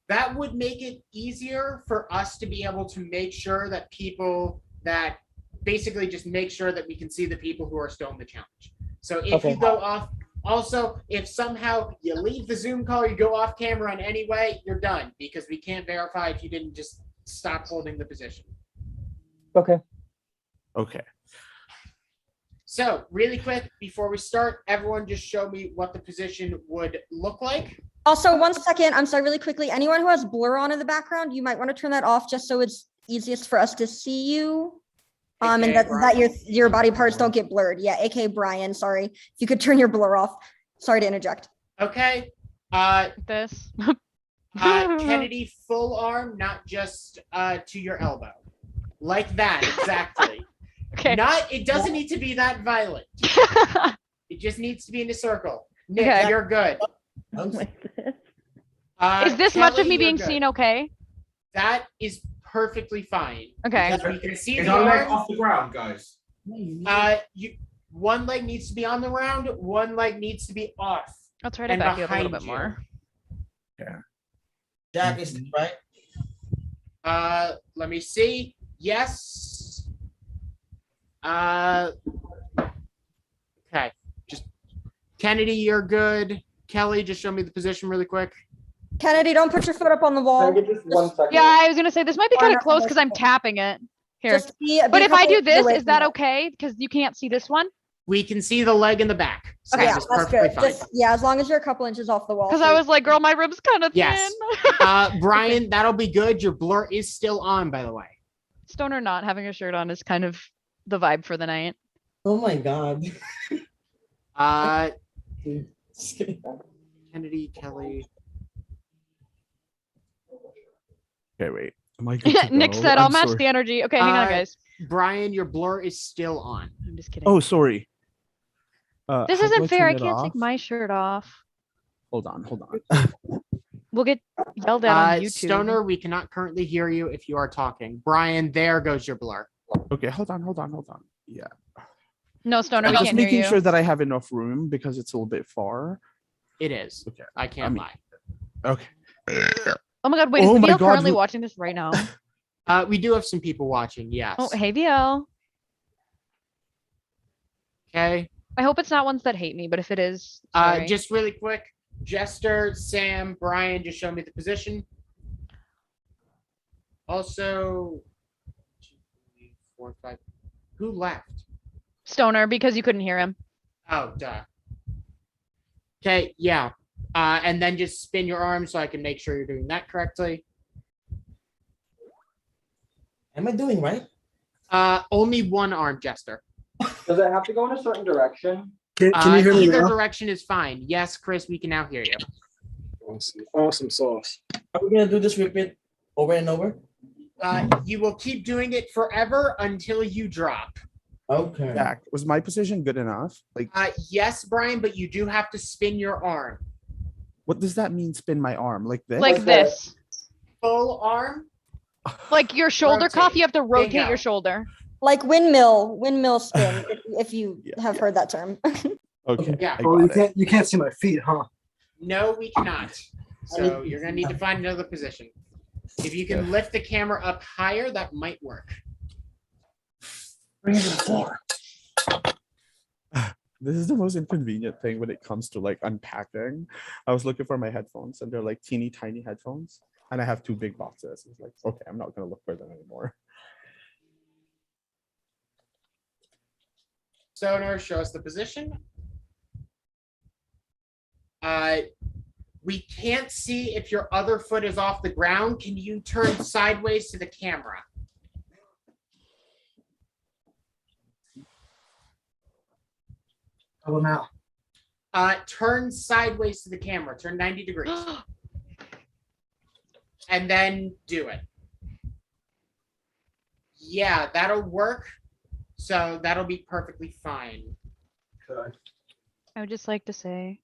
that would make it easier for us to be able to make sure that people that basically just make sure that we can see the people who are still in the challenge. So if Okay. you go off, also, if somehow you leave the Zoom call, you go off camera in any way, you're done because we can't verify if you didn't just stop holding the position. Okay. Okay. So really quick, before we start, everyone just show me what the position would look like. Also, 1 second, I'm sorry, really quickly. Anyone who has blur on in the background, you might want to turn that off just so it's easiest for us to see you. And AKA that Brian. your body parts don't get blurred. Yeah, aka Brian, sorry. If you could turn your blur off. Sorry to interject. Okay. This. Kennedy, full arm, not just to your elbow. Like that, exactly. Okay. It doesn't need to be that violent. It just needs to be in a circle. Nick, Okay. you're good. Like this. Is this much of Kelly, me you're being good. seen okay? That is perfectly fine. Okay. Because we can see Is the our leg arm. off the ground, guys? One leg needs to be on the ground, one leg needs to be off. I'll try to and back you up a little behind bit you. more. Jack is right. Let me see. Yes. Okay. Just Kennedy, you're good. Kelly, just show me the position really quick. Kennedy, don't put your foot up on the wall. Can I get just 1 second? Yeah, I was gonna say this might be Or kind not of close on because this I'm one. tapping it. Here. Just be But if I do this, away is from that it. okay? Because you can't see this one? We can see the leg in the back. So Okay, that yeah, is that's perfectly good. fine. Just as long as you're a couple inches off the wall. Because I was like, girl, my rib's kind of thin. Yes. Brian, that'll be good. Your blur is still on, by the way. Stoner not having a shirt on is kind of the vibe for the night. Oh my god. Kennedy, Kelly. Okay, wait. Am I good to Nick go? said, I'll I'm match sorry. the energy. Okay, hang on, guys. Brian, your blur is still on. I'm just kidding. Oh, sorry. This how do isn't fair. I turn it can't off? take my shirt off. Hold on. We'll get yelled at on YouTube. Stoner, we cannot currently hear you if you are talking. Brian, there goes your blur. Okay, hold on. Yeah. No, Stoner, I'm we just can't hear making you. sure that I have enough room because it's a little bit far. It is. Okay. I can't lie. Okay. Oh my god, wait, Oh is my VL God, currently who- watching this right now? We do have some people watching, yes. Oh, hey VL. Okay. I hope it's not ones that hate me, but if it is, sorry. Just really quick. Jester, Sam, Brian, just show me the position. Also, 2, 3, 4, 5. Who left? Stoner, because you couldn't hear him. Oh, duh. Okay, yeah. And then just spin your arm so I can make sure you're doing that correctly. Am I doing right? Only one arm, Jester. Does it have to go in a certain direction? Can you hear me Either now? direction is fine. Yes, Chris, we can now hear you. Awesome sauce. Are we gonna do this repeat over and over? You will keep doing it forever until you drop. Okay. Jack, was my position good enough? Like, Yes, Brian, but you do have to spin your arm. what does that mean? Spin my arm like this? Like this. Full arm. Like your shoulder Rotate. cuff, you have to rotate Bingo. your shoulder. Like windmill spin, if you have heard that term. Okay. Yeah. I Oh, got it. you can't see my feet, huh? No, we cannot. So you're gonna need to find another position. If you can lift the camera up higher, that might work. Bring it to the floor. This is the most inconvenient thing when it comes to like unpacking. I was looking for my headphones and they're like teeny tiny headphones. And I have 2 big boxes. It's like, okay, I'm not gonna look for them anymore. Stoner, show us the position. We can't see if your other foot is off the ground. Can you turn sideways to the camera? How about now? Turn sideways to the camera. Turn 90 degrees. And then do it. Yeah, that'll work. So that'll be perfectly fine. I would just like to say,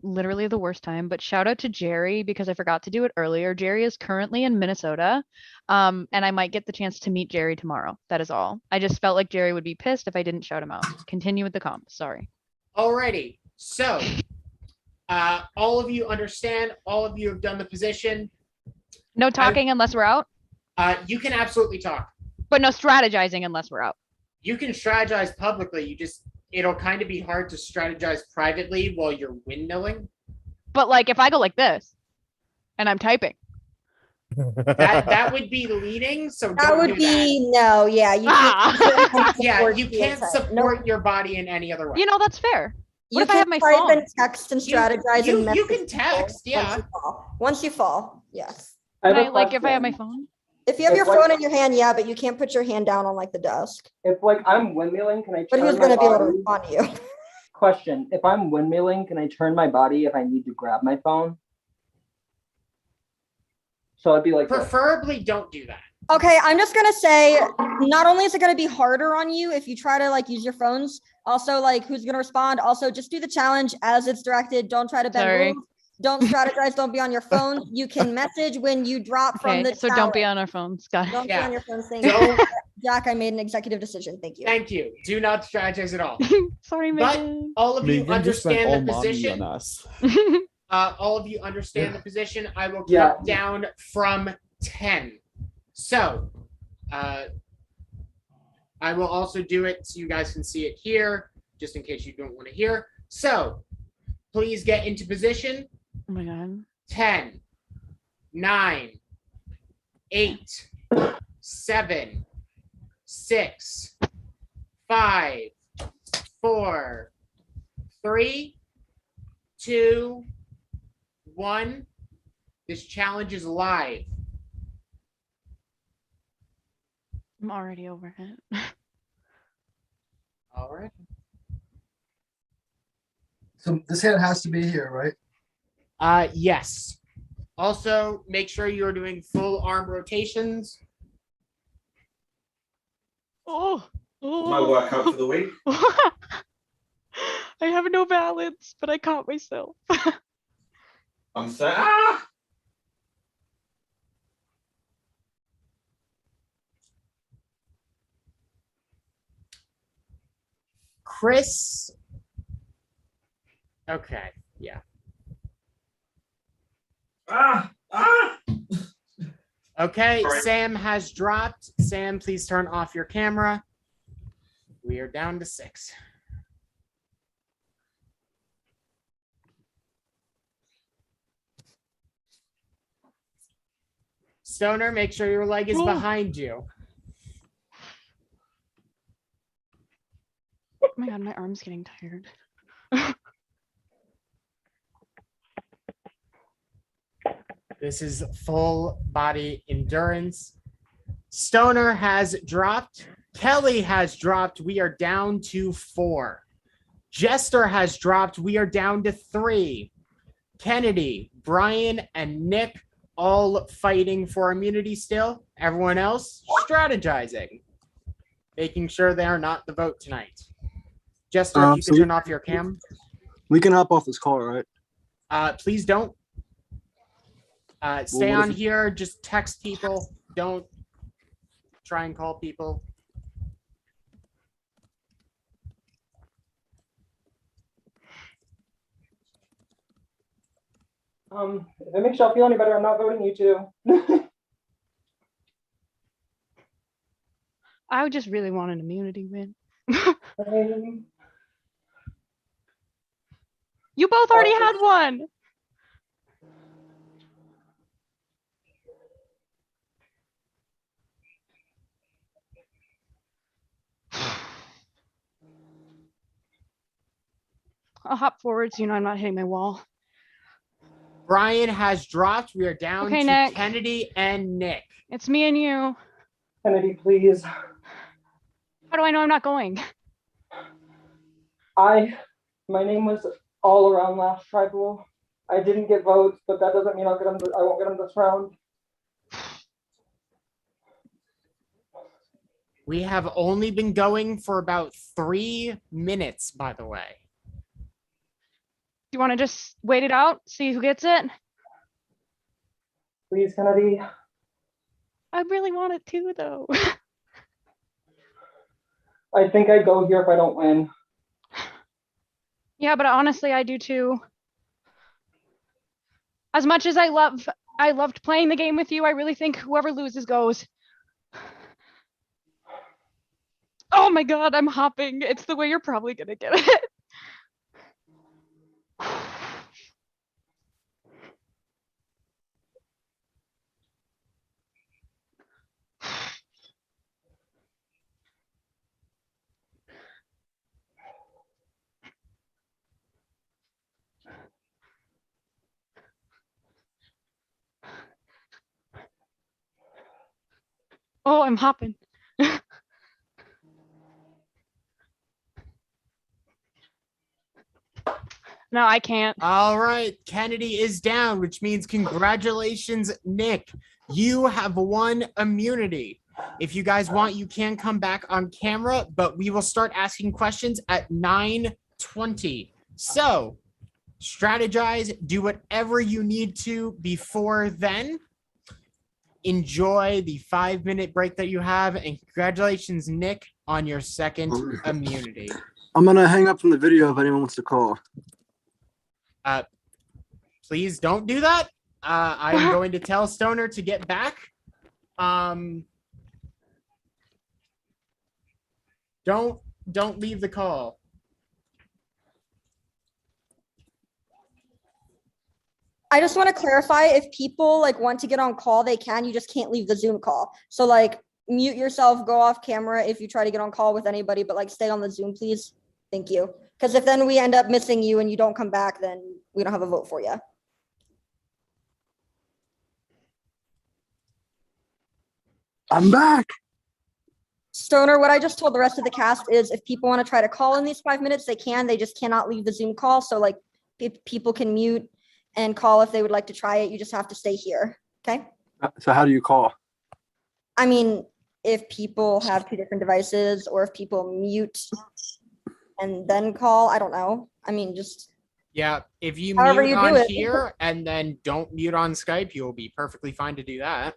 literally the worst time, but shout out to Jerry because I forgot to do it earlier. Jerry is currently in Minnesota, and I might get the chance to meet Jerry tomorrow. That is all. I just felt like Jerry would be pissed if I didn't shout him out. Continue with the comp. Sorry. Alrighty. So, all of you understand. All of you have done the position. No talking unless we're out, You can absolutely talk. but no strategizing unless we're out. You can strategize publicly. It'll kind of be hard to strategize privately while you're windmilling. But like if I go like this and I'm typing. That would be leading. So That don't would do be no, yeah. You Ah. Yeah, you the can't intent. support your body in any other way. You know, that's fair. You What if I can have my type phone? and text and strategize you and can message text, people yeah. Once you fall, yes. I have a Right, like if I have my question. phone. If you have If, your like- phone in your hand, yeah, but you can't put your hand down on like the desk. If like I'm windmilling, can I But turn who's my gonna be able to body? respond to you? Question, if I'm windmilling, can I turn my body if I need to grab my phone? So I'd be like, this. Preferably don't do that. Okay, I'm just gonna say, not only is it gonna be harder on you if you try to like use your phones, also like who's gonna respond? Also, just do the challenge as it's directed. Don't try to bend Sorry. rules. Don't strategize. Don't be on your phone. You can message when you drop from Okay, the so don't be tower. on our phones. Got it. Don't be Yeah. on your phone saying, Don't- Jack, I made an executive decision. Thank you. Thank you. Do not strategize at all. Sorry, But Megan. all of you Megan just went all understand the mommy position. on us. All of you understand the position. I will Yeah. count down from 10. So, I will also do it so you guys can see it here, just in case you don't want to hear. So, please get into position. Oh my god. 10, 9, 8, 7, 6, 5, 4, 3, 2, 1. This challenge is live. I'm already over it. All right. So this hand has to be here, right? Yes. Also, make sure you're doing full arm rotations. Oh, My workout for the week. I have no balance, but I caught myself. I'm saying, ah! Chris. Okay. Yeah. Ah! Ah! Okay. Sorry. Sam has dropped. Sam, please turn off your camera. We are down to 6. Stoner, make sure your leg is Oh. behind you. Oh my god, my arm's getting tired. This is full body endurance. Stoner has dropped. Kelly has dropped. We are down to 4. Jester has dropped. We are down to 3. Kennedy, Brian, and Nick all fighting for immunity still. Everyone else strategizing, making sure they are not the vote tonight. Jester, if you So could turn off your cam. We can hop off this call, right? Please don't. Stay what on if- here. Just text people. Don't try and call people. If it makes y'all feel any better, I'm not voting you two. I would just really want an immunity win. You both already had one. I'll hop forward so you know I'm not hitting my wall. Brian has dropped. We are down Okay, to Nick. Kennedy and Nick. It's me and you. Kennedy, please. How do I know I'm not going? My name was all around last tribal. I didn't get votes, but that doesn't mean I won't get them this round. We have only been going for about 3 minutes, by the way. Do you want to just wait it out, see who gets it? Please, Kennedy. I really want it too, though. I think I'd go here if I don't win. Yeah, but honestly, I do too. As much as I loved playing the game with you, I really think whoever loses goes. Oh my god, I'm hopping. It's the way you're probably gonna get it. Oh, I'm hopping. No, I can't. All right, Kennedy is down, which means congratulations, Nick. You have won immunity. If you guys want, you can come back on camera, but we will start asking questions at 9:20. So strategize, do whatever you need to before then. Enjoy the 5-minute break that you have, and congratulations, Nick, on your second immunity. I'm gonna hang up from the video if anyone wants to call. Please don't do that. I'm going to tell Stoner to get back. Don't leave the call. I just want to clarify, if people like want to get on call, they can. You just can't leave the Zoom call. So like mute yourself, go off camera if you try to get on call with anybody, but like stay on the Zoom, please. Thank you. Because if then we end up missing you and you don't come back, then we don't have a vote for you. I'm back. Stoner, what I just told the rest of the cast is if people want to try to call in these 5 minutes, they can. They just cannot leave the Zoom call. So like people can mute and call if they would like to try it. You just have to stay here. Okay. So how do you call? I mean, if people have 2 different devices or if people mute and then call, I don't know. I mean, just Yeah, if you however mute you do on it. here and then don't mute on Skype, you'll be perfectly fine to do that.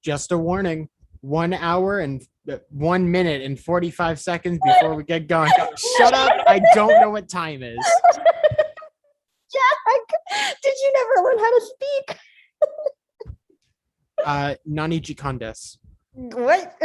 Just a warning, 1 hour and 1 minute and 45 seconds before we get going. Shut up. I don't know what time is. Jack, did you never learn how to speak? Nani Jikondes. What?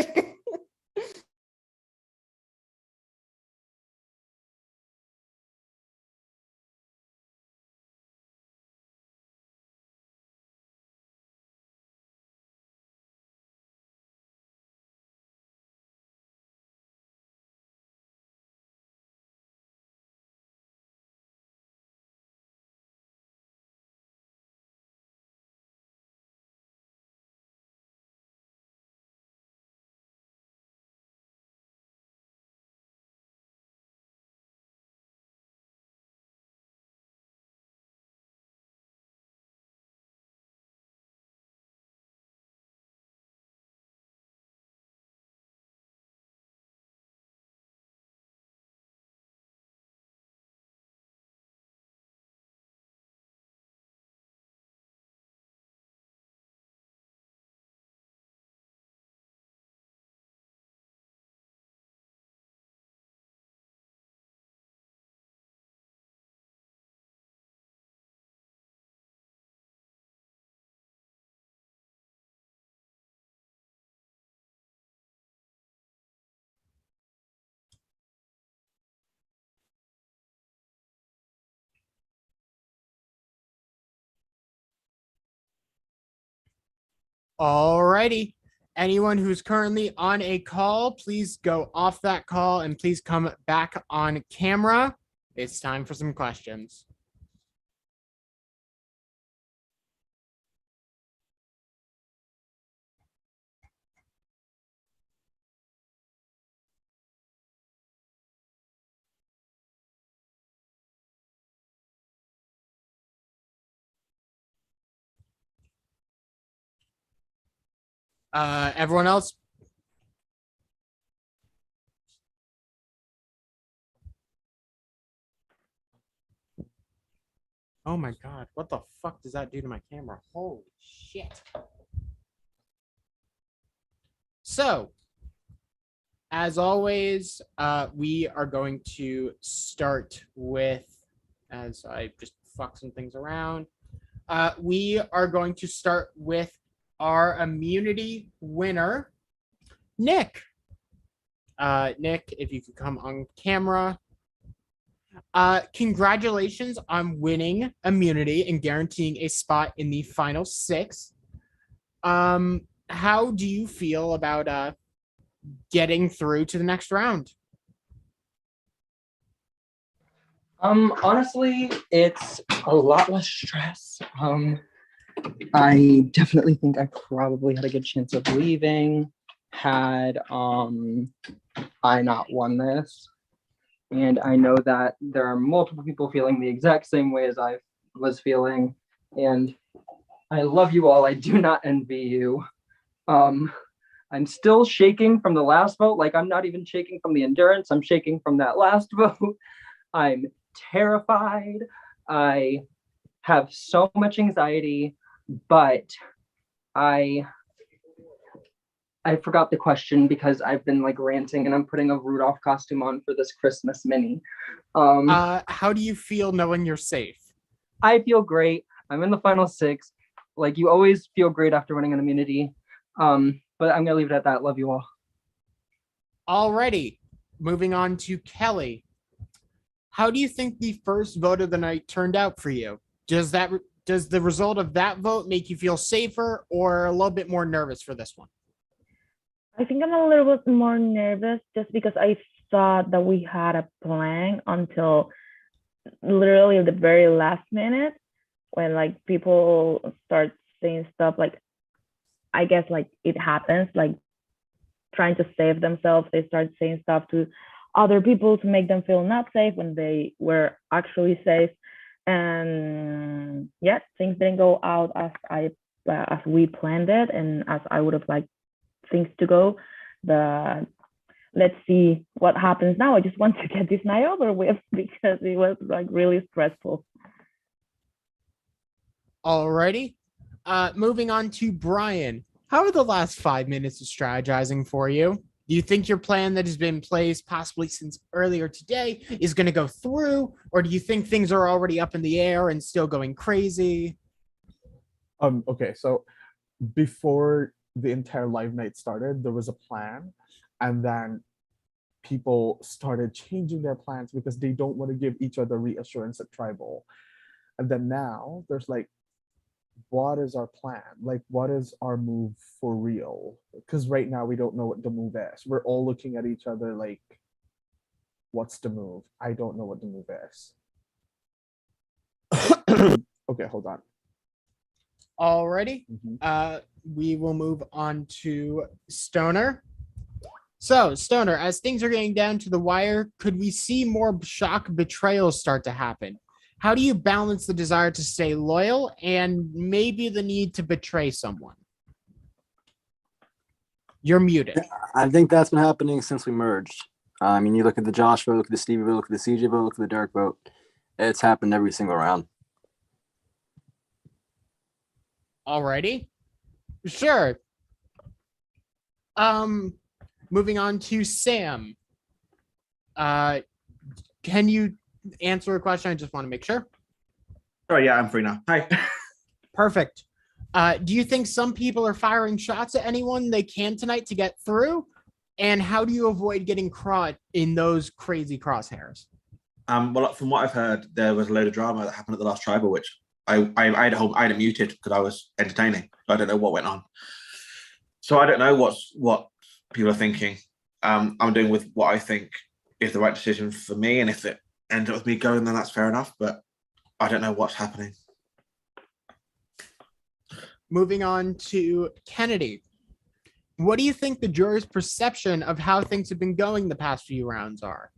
Alrighty. Anyone who's currently on a call, please go off that call and please come back on camera. It's time for some questions. Everyone else? Oh my God, what the fuck does that do to my camera? Holy shit. So, as always, we are going to start with, as I just fuck some things around, we are going to start with our immunity winner, Nick. Nick, if you could come on camera. Congratulations on winning immunity and guaranteeing a spot in the final 6. How do you feel about getting through to the next round? Honestly, it's a lot less stress. I definitely think I probably had a good chance of leaving had I not won this. And I know that there are multiple people feeling the exact same way as I was feeling. And I love you all. I do not envy you. I'm still shaking from the last vote. Like, I'm not even shaking from the endurance. I'm shaking from that last vote. I'm terrified. I have so much anxiety, but I forgot the question because I've been like ranting and I'm putting a Rudolph costume on for this Christmas mini. How do you feel knowing you're safe? I feel great. I'm in the final 6. Like, you always feel great after winning an immunity. But I'm gonna leave it at that. Love you all. Alrighty, moving on to Kelly. How do you think the first vote of the night turned out for you? Does the result of that vote make you feel safer or a little bit more nervous for this one? I think I'm a little bit more nervous just because I thought that we had a plan until literally the very last minute when like people start saying stuff like, I guess like it happens, like trying to save themselves. They start saying stuff to other people to make them feel not safe when they were actually safe. And yeah, things didn't go out as we planned it and as I would have liked things to go. But let's see what happens now. I just want to get this night over with because it was like really stressful. Alrighty. Moving on to Brian. How are the last 5 minutes of strategizing for you? Do you think your plan that has been in place possibly since earlier today is going to go through? Or do you think things are already up in the air and still going crazy? Okay, so before the entire live night started, there was a plan, and then people started changing their plans because they don't want to give each other reassurance at tribal. And then now there's like, what is our plan? Like, what is our move for real? Because right now we don't know what the move is. We're all looking at each other like, what's the move? I don't know what the move is. Okay, hold on. Alrighty. We will move on to Stoner. So, Stoner, as things are getting down to the wire, could we see more shock betrayals start to happen? How do you balance the desire to stay loyal and maybe the need to betray someone? You're muted. I think that's been happening since we merged. I mean, you look at the Josh vote, look at the Stevie vote, look at the CJ vote, look at the Derek vote. It's happened every single round. Alrighty. Sure. Moving on to Sam. Can you answer a question? I just want to make sure. Oh yeah, I'm free now. Hi. Perfect. Do you think some people are firing shots at anyone they can tonight to get through? And how do you avoid getting caught in those crazy crosshairs? Well, from what I've heard, there was a load of drama that happened at the last tribal, which I had muted because I was entertaining. I don't know what went on. So I don't know what people are thinking. I'm doing with what I think is the right decision for me, and if it ends up with me going, then that's fair enough. But I don't know what's happening. Moving on to Kennedy. What do you think the jury's perception of how things have been going the past few rounds are?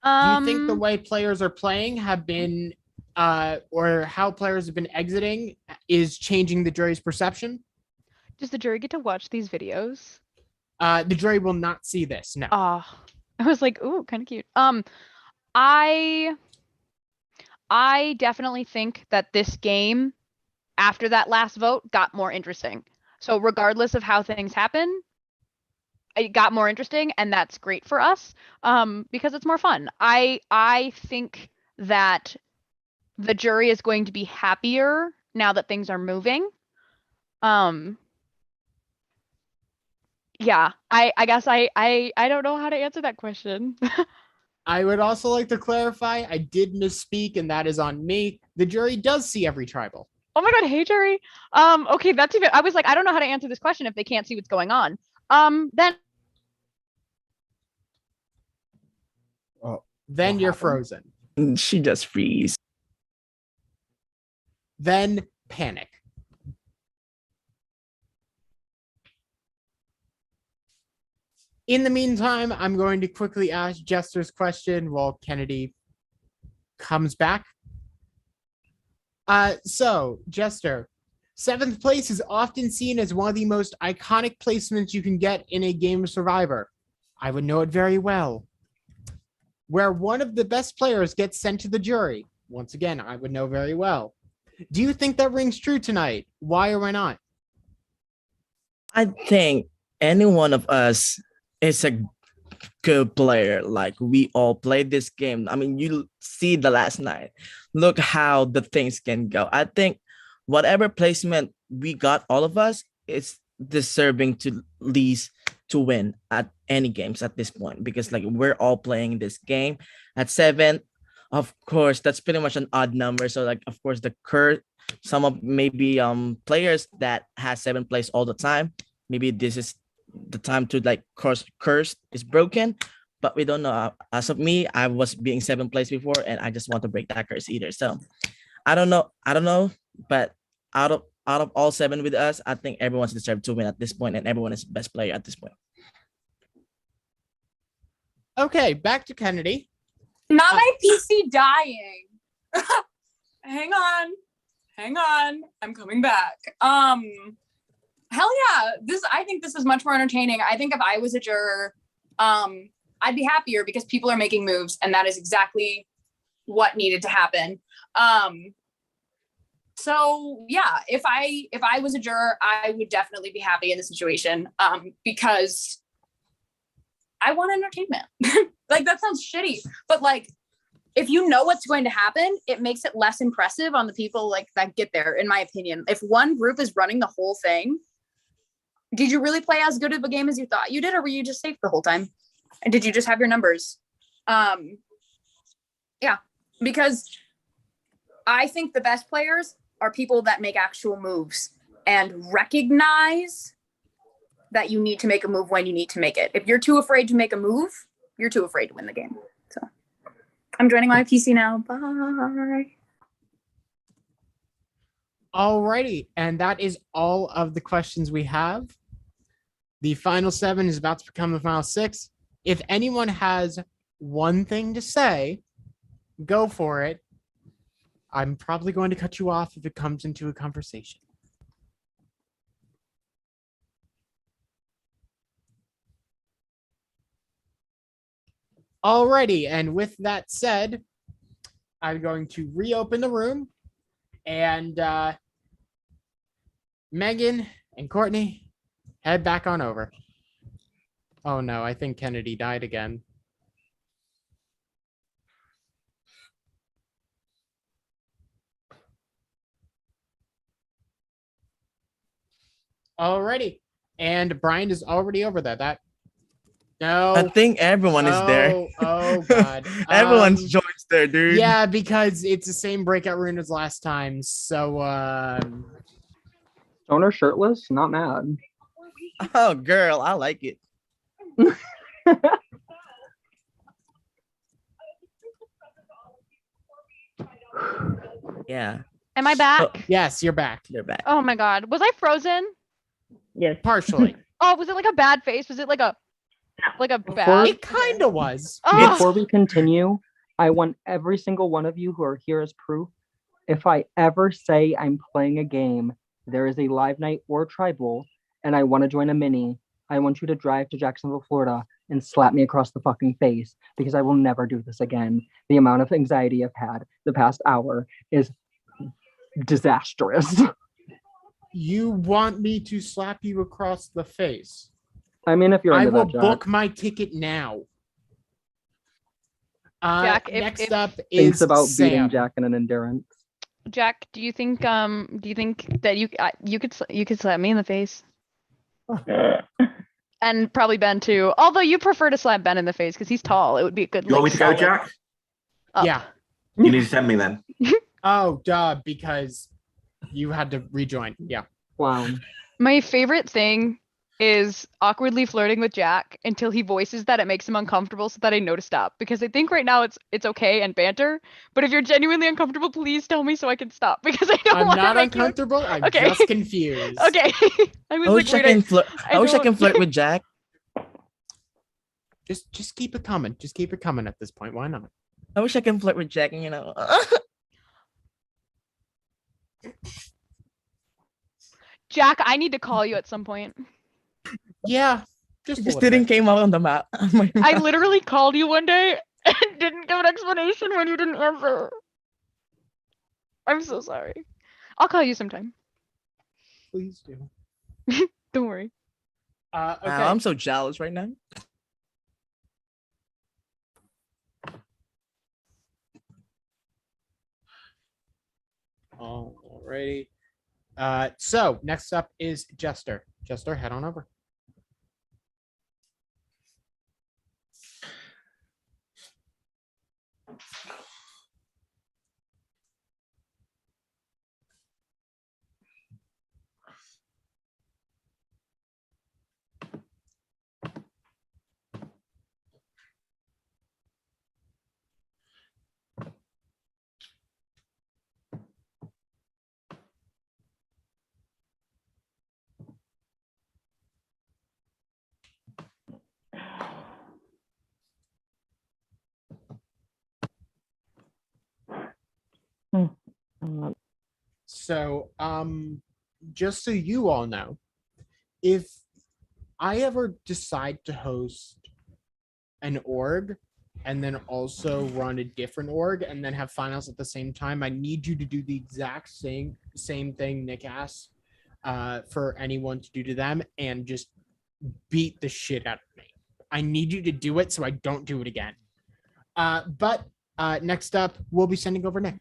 Do you think the way players are playing have been, or how players have been exiting is changing the jury's perception? Does the jury get to watch these videos? The jury will not see this, no. I was like, ooh, kind of cute. I definitely think that this game, after that last vote, got more interesting. So regardless of how things happen, it got more interesting, and that's great for us because it's more fun. I think that the jury is going to be happier now that things are moving. Yeah, I guess I don't know how to answer that question. I would also like to clarify, I did misspeak, and that is on me. The jury does see every tribal. Oh my god, hey Jerry. Okay, that's even. I was like, I don't know how to answer this question if they can't see what's going on. Then you're frozen. She just freeze. Then panic. In the meantime, I'm going to quickly ask Jester's question while Kennedy comes back. So, Jester, 7th place is often seen as one of the most iconic placements you can get in a game of Survivor. I would know it very well. Where one of the best players gets sent to the jury. Once again, I would know very well. Do you think that rings true tonight? Why or why not? I think any one of us is a good player. Like, we all played this game. I mean, you see the last night. Look how the things can go. I think whatever placement we got, all of us, is deserving to least to win at any games at this point, because like we're all playing this game at 7. Of course, that's pretty much an odd number. So like, of course, some of maybe players that has 7th place all the time, maybe this is the time to like curse is broken, but we don't know. As of me, I was being 7th place before, and I just want to break that curse either. So I don't know, but out of all 7 with us, I think everyone's deserved to win at this point, and everyone is best player at this point. Okay, back to Kennedy. Not my PC dying. Hang on. I'm coming back. Hell yeah. I think this is much more entertaining. I think if I was a juror, I'd be happier because people are making moves, and that is exactly what needed to happen. So yeah, if I was a juror, I would definitely be happy in the situation because I want entertainment. Like, that sounds shitty, but like, if you know what's going to happen, it makes it less impressive on the people like that get there, in my opinion. If one group is running the whole thing, did you really play as good of a game as you thought you did, or were you just safe the whole time? And did you just have your numbers? Yeah, because I think the best players are people that make actual moves and recognize that you need to make a move when you need to make it. If you're too afraid to make a move, you're too afraid to win the game. So I'm joining my PC now. Bye. Alrighty, and that is all of the questions we have. The final 7 is about to become the final 6. If anyone has one thing to say, go for it. I'm probably going to cut you off if it comes into a conversation. Alrighty, and with that said, I'm going to reopen the room, and Megan and Courtney, head back on over. Oh no, I think Kennedy died again. Alrighty, and Brian is already over there. No. I think everyone is there. Oh god. Everyone's joined there, dude. Yeah, because it's the same breakout room as last time. So Stoner shirtless, not mad. Oh, girl, I like it. Yeah. Am I back? Yes, you're back. You're back. Oh my god. Was I frozen? Yes. Partially. Oh, was it like a bad face? Was it like a Before- bad? It kind of was. Oh, Before we continue, I want every single one of you who are here as proof. If I ever say I'm playing a game, there is a live night or tribal, and I want to join a mini, I want you to drive to Jacksonville, Florida, and slap me across the fucking face because I will never do this again. The amount of anxiety I've had the past hour is disastrous. You want me to slap you across the face? I mean, if you're I into will that, Jack. book my ticket now. Jack, Next up Thinks is about Sam. beating Jack in an endurance. Jack, do you think that you could slap me in the face? And probably Ben too. Although you prefer to slap Ben in the face because he's tall. It would be a good. You want me like, to go, solid Jack? up. Yeah. You need to send me then. Oh, duh, because you had to rejoin. Yeah. Wow. My favorite thing is awkwardly flirting with Jack until he voices that it makes him uncomfortable, so that I know to stop. Because I think right now it's okay and banter, but if you're genuinely uncomfortable, please tell me so I can stop. Because I don't I'm want to not make you. uncomfortable. I'm Okay. just confused. Okay. I was I like, wish I wait, can flirt. I I wish I don't- can flirt with Jack. Just keep it coming. Just keep it coming at this point. Why not? I wish I can flirt with Jack, and you know. Jack, I need to call you at some point. Yeah. It just didn't came out on the map. I literally called you one day and didn't give an explanation when you didn't answer. I'm so sorry. I'll call you sometime. Please do. Don't worry. Okay. Wow, I'm so jealous right now. Alrighty. So next up is Jester. Jester, head on over. So, just so you all know, if I ever decide to host an org and then also run a different org and then have finals at the same time, I need you to do the exact same thing Nick asked for anyone to do to them and just beat the shit out of me. I need you to do it so I don't do it again. But next up, we'll be sending over Nick.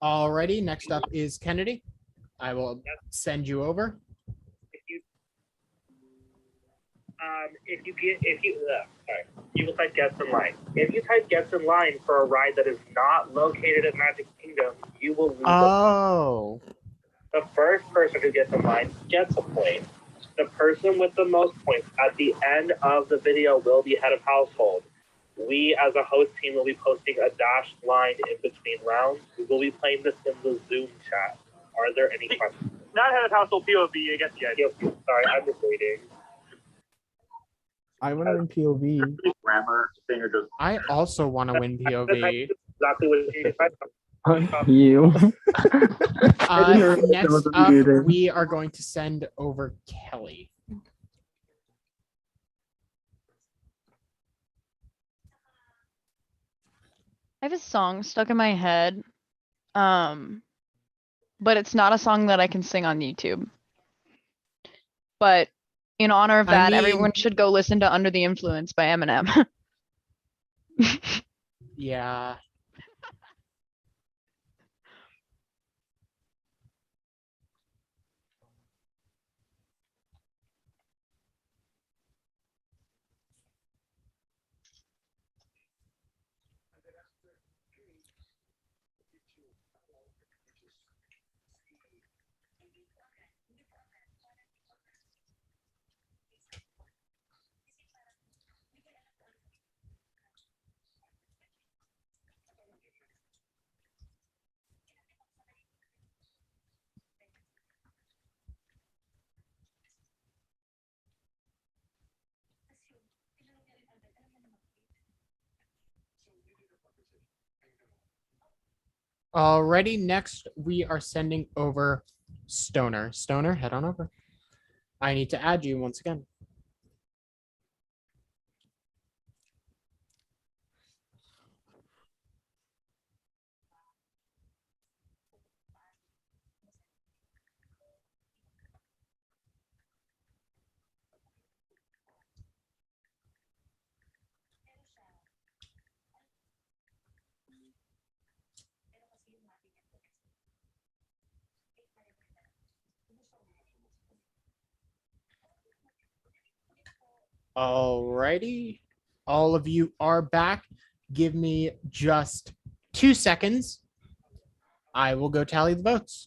Alrighty, next up is Kennedy. I will send you over. You will type gets in line. If you type gets in line for a ride that is not located at Magic Kingdom, you will lose. Oh. The first person who gets in line gets a point. The person with the most points at the end of the video will be head of household. We, as a host team, will be posting a dashed line in between rounds. We will be playing this in the Zoom chat. Are there any questions? Not head of household POV, I guess the idea. Sorry, I'm just waiting. I want to win POV. Grammar thing or just I also want to win POV. exactly what you said. You. Next up, we are going to send over Kelly. I have a song stuck in my head. But it's not a song that I can sing on YouTube. But in honor of I that, mean- everyone should go listen to Under the Influence by Eminem. Yeah. Alrighty, next we are sending over Stoner. Stoner, head on over. I need to add you once again. Alrighty, all of you are back. Give me just 2 seconds. I will go tally the votes.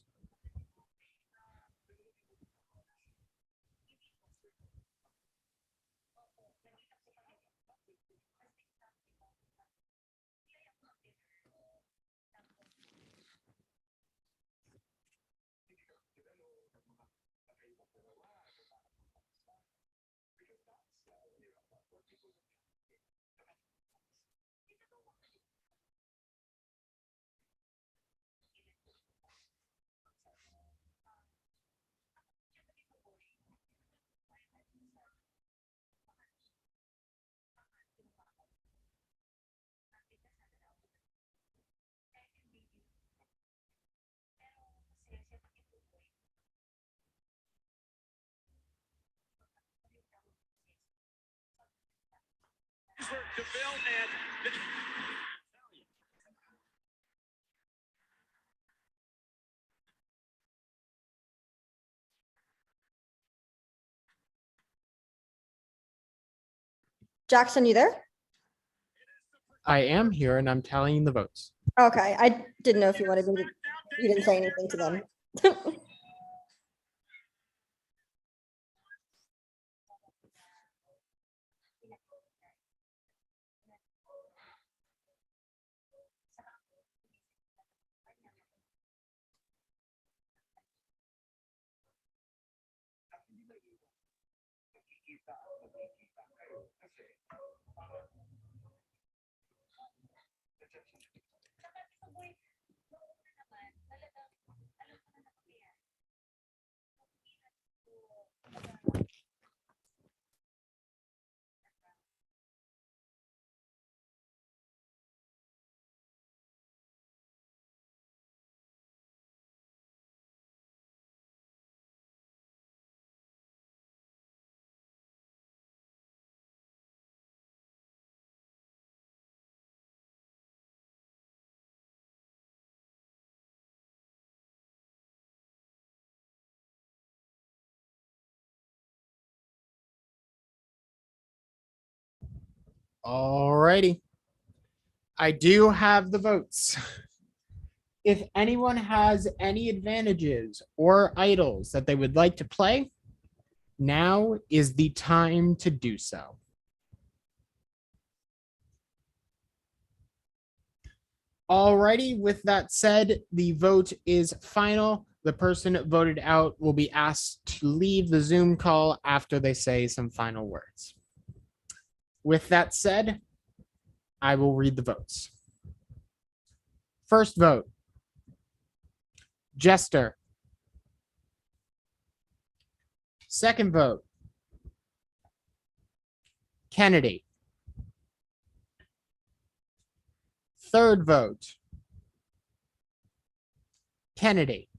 Jackson, you there? I am here and I'm tallying the votes. Okay, I didn't know if you wanted me to. You didn't say anything to them. Alrighty. I do have the votes. If anyone has any advantages or idols that they would like to play, now is the time to do so. Alrighty, with that said, the vote is final. The person voted out will be asked to leave the Zoom call after they say some final words. With that said, I will read the votes. First vote, Jester. Second vote, Kennedy. Third vote, Kennedy.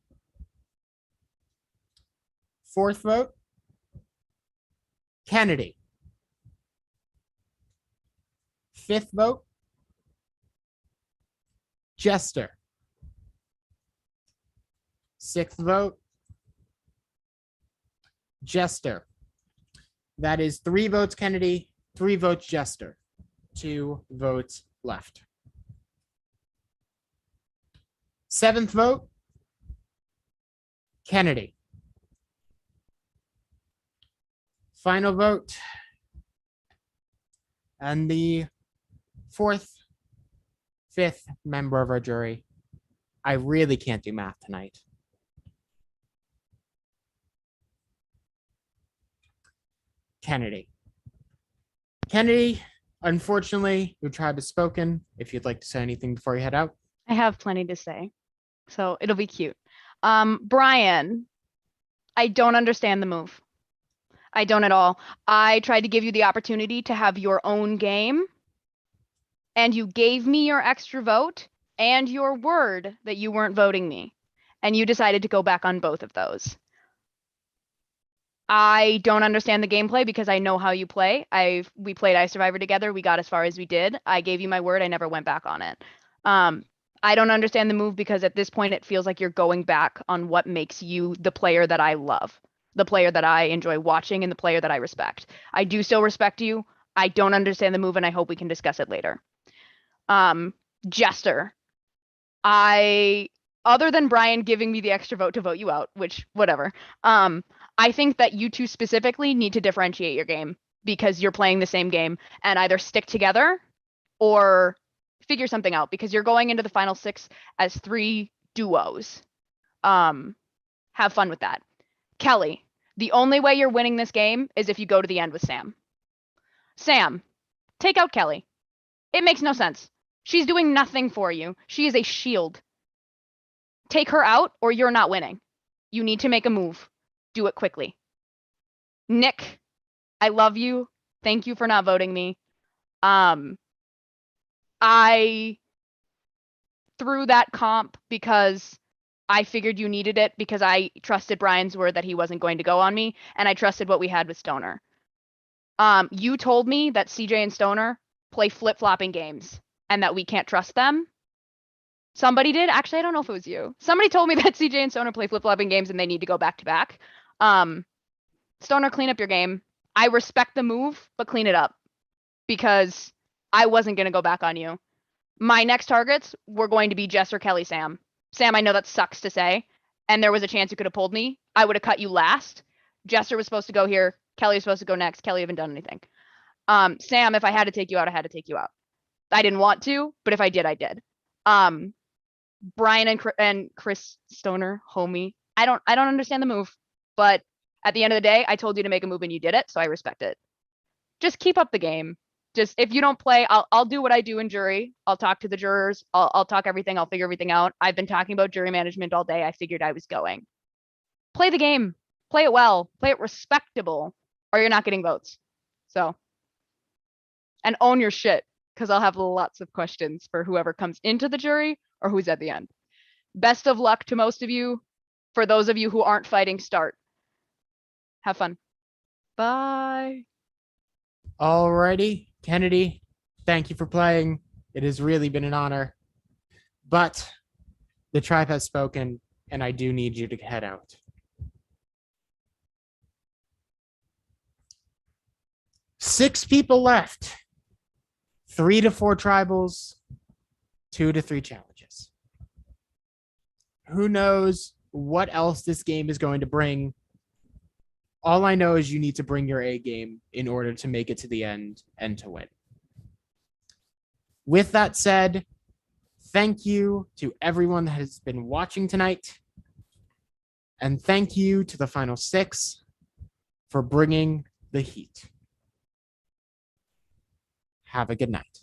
Fourth vote, Kennedy. Fifth vote, Jester. Sixth vote, Jester. That is 3 votes Kennedy, 3 votes Jester, 2 votes left. Seventh vote, Kennedy. Final vote. And the 4th, 5th member of our jury. I really can't do math tonight. Kennedy. Kennedy, unfortunately, your tribe has spoken. If you'd like to say anything before you head out. I have plenty to say, so it'll be cute. Brian, I don't understand the move. I don't at all. I tried to give you the opportunity to have your own game, and you gave me your extra vote and your word that you weren't voting me, and you decided to go back on both of those. I don't understand the gameplay because I know how you play. We played I Survivor together. We got as far as we did. I gave you my word. I never went back on it. I don't understand the move because at this point it feels like you're going back on what makes you the player that I love, the player that I enjoy watching, and the player that I respect. I do still respect you. I don't understand the move, and I hope we can discuss it later. Jester. Other than Brian giving me the extra vote to vote you out, which whatever, I think that you two specifically need to differentiate your game because you're playing the same game, and either stick together or figure something out because you're going into the final 6 as 3 duos. Have fun with that. Kelly, the only way you're winning this game is if you go to the end with Sam. Sam, take out Kelly. It makes no sense. She's doing nothing for you. She is a shield. Take her out or you're not winning. You need to make a move. Do it quickly. Nick, I love you. Thank you for not voting me. I threw that comp because I figured you needed it because I trusted Brian's word that he wasn't going to go on me, and I trusted what we had with Stoner. You told me that CJ and Stoner play flip-flopping games and that we can't trust them. Somebody did. Actually, I don't know if it was you. Somebody told me that CJ and Stoner play flip-flopping games and they need to go back to back. Stoner, clean up your game. I respect the move, but clean it up because I wasn't going to go back on you. My next targets were going to be Jester, Kelly, Sam. Sam, I know that sucks to say, and there was a chance you could have pulled me. I would have cut you last. Jester was supposed to go here. Kelly was supposed to go next. Kelly haven't done anything. Sam, if I had to take you out, I had to take you out. I didn't want to, but if I did, I did. Brian and Chris Stoner, homie. I don't understand the move, but at the end of the day, I told you to make a move and you did it, so I respect it. Just keep up the game. Just if you don't play, I'll do what I do in jury. I'll talk to the jurors. I'll talk everything. I'll figure everything out. I've been talking about jury management all day. I figured I was going. Play the game. Play it well. Play it respectable, or you're not getting votes. So, and own your shit, because I'll have lots of questions for whoever comes into the jury or who's at the end. Best of luck to most of you. For those of you who aren't fighting, start. Have fun. Bye. Alrighty, Kennedy, thank you for playing. It has really been an honor. But the tribe has spoken, and I do need you to head out. Six people left. 3 to 4 tribals, 2 to 3 challenges. Who knows what else this game is going to bring? All I know is you need to bring your A game in order to make it to the end and to win. With that said, thank you to everyone that has been watching tonight. And thank you to the final 6 for bringing the heat. Have a good night.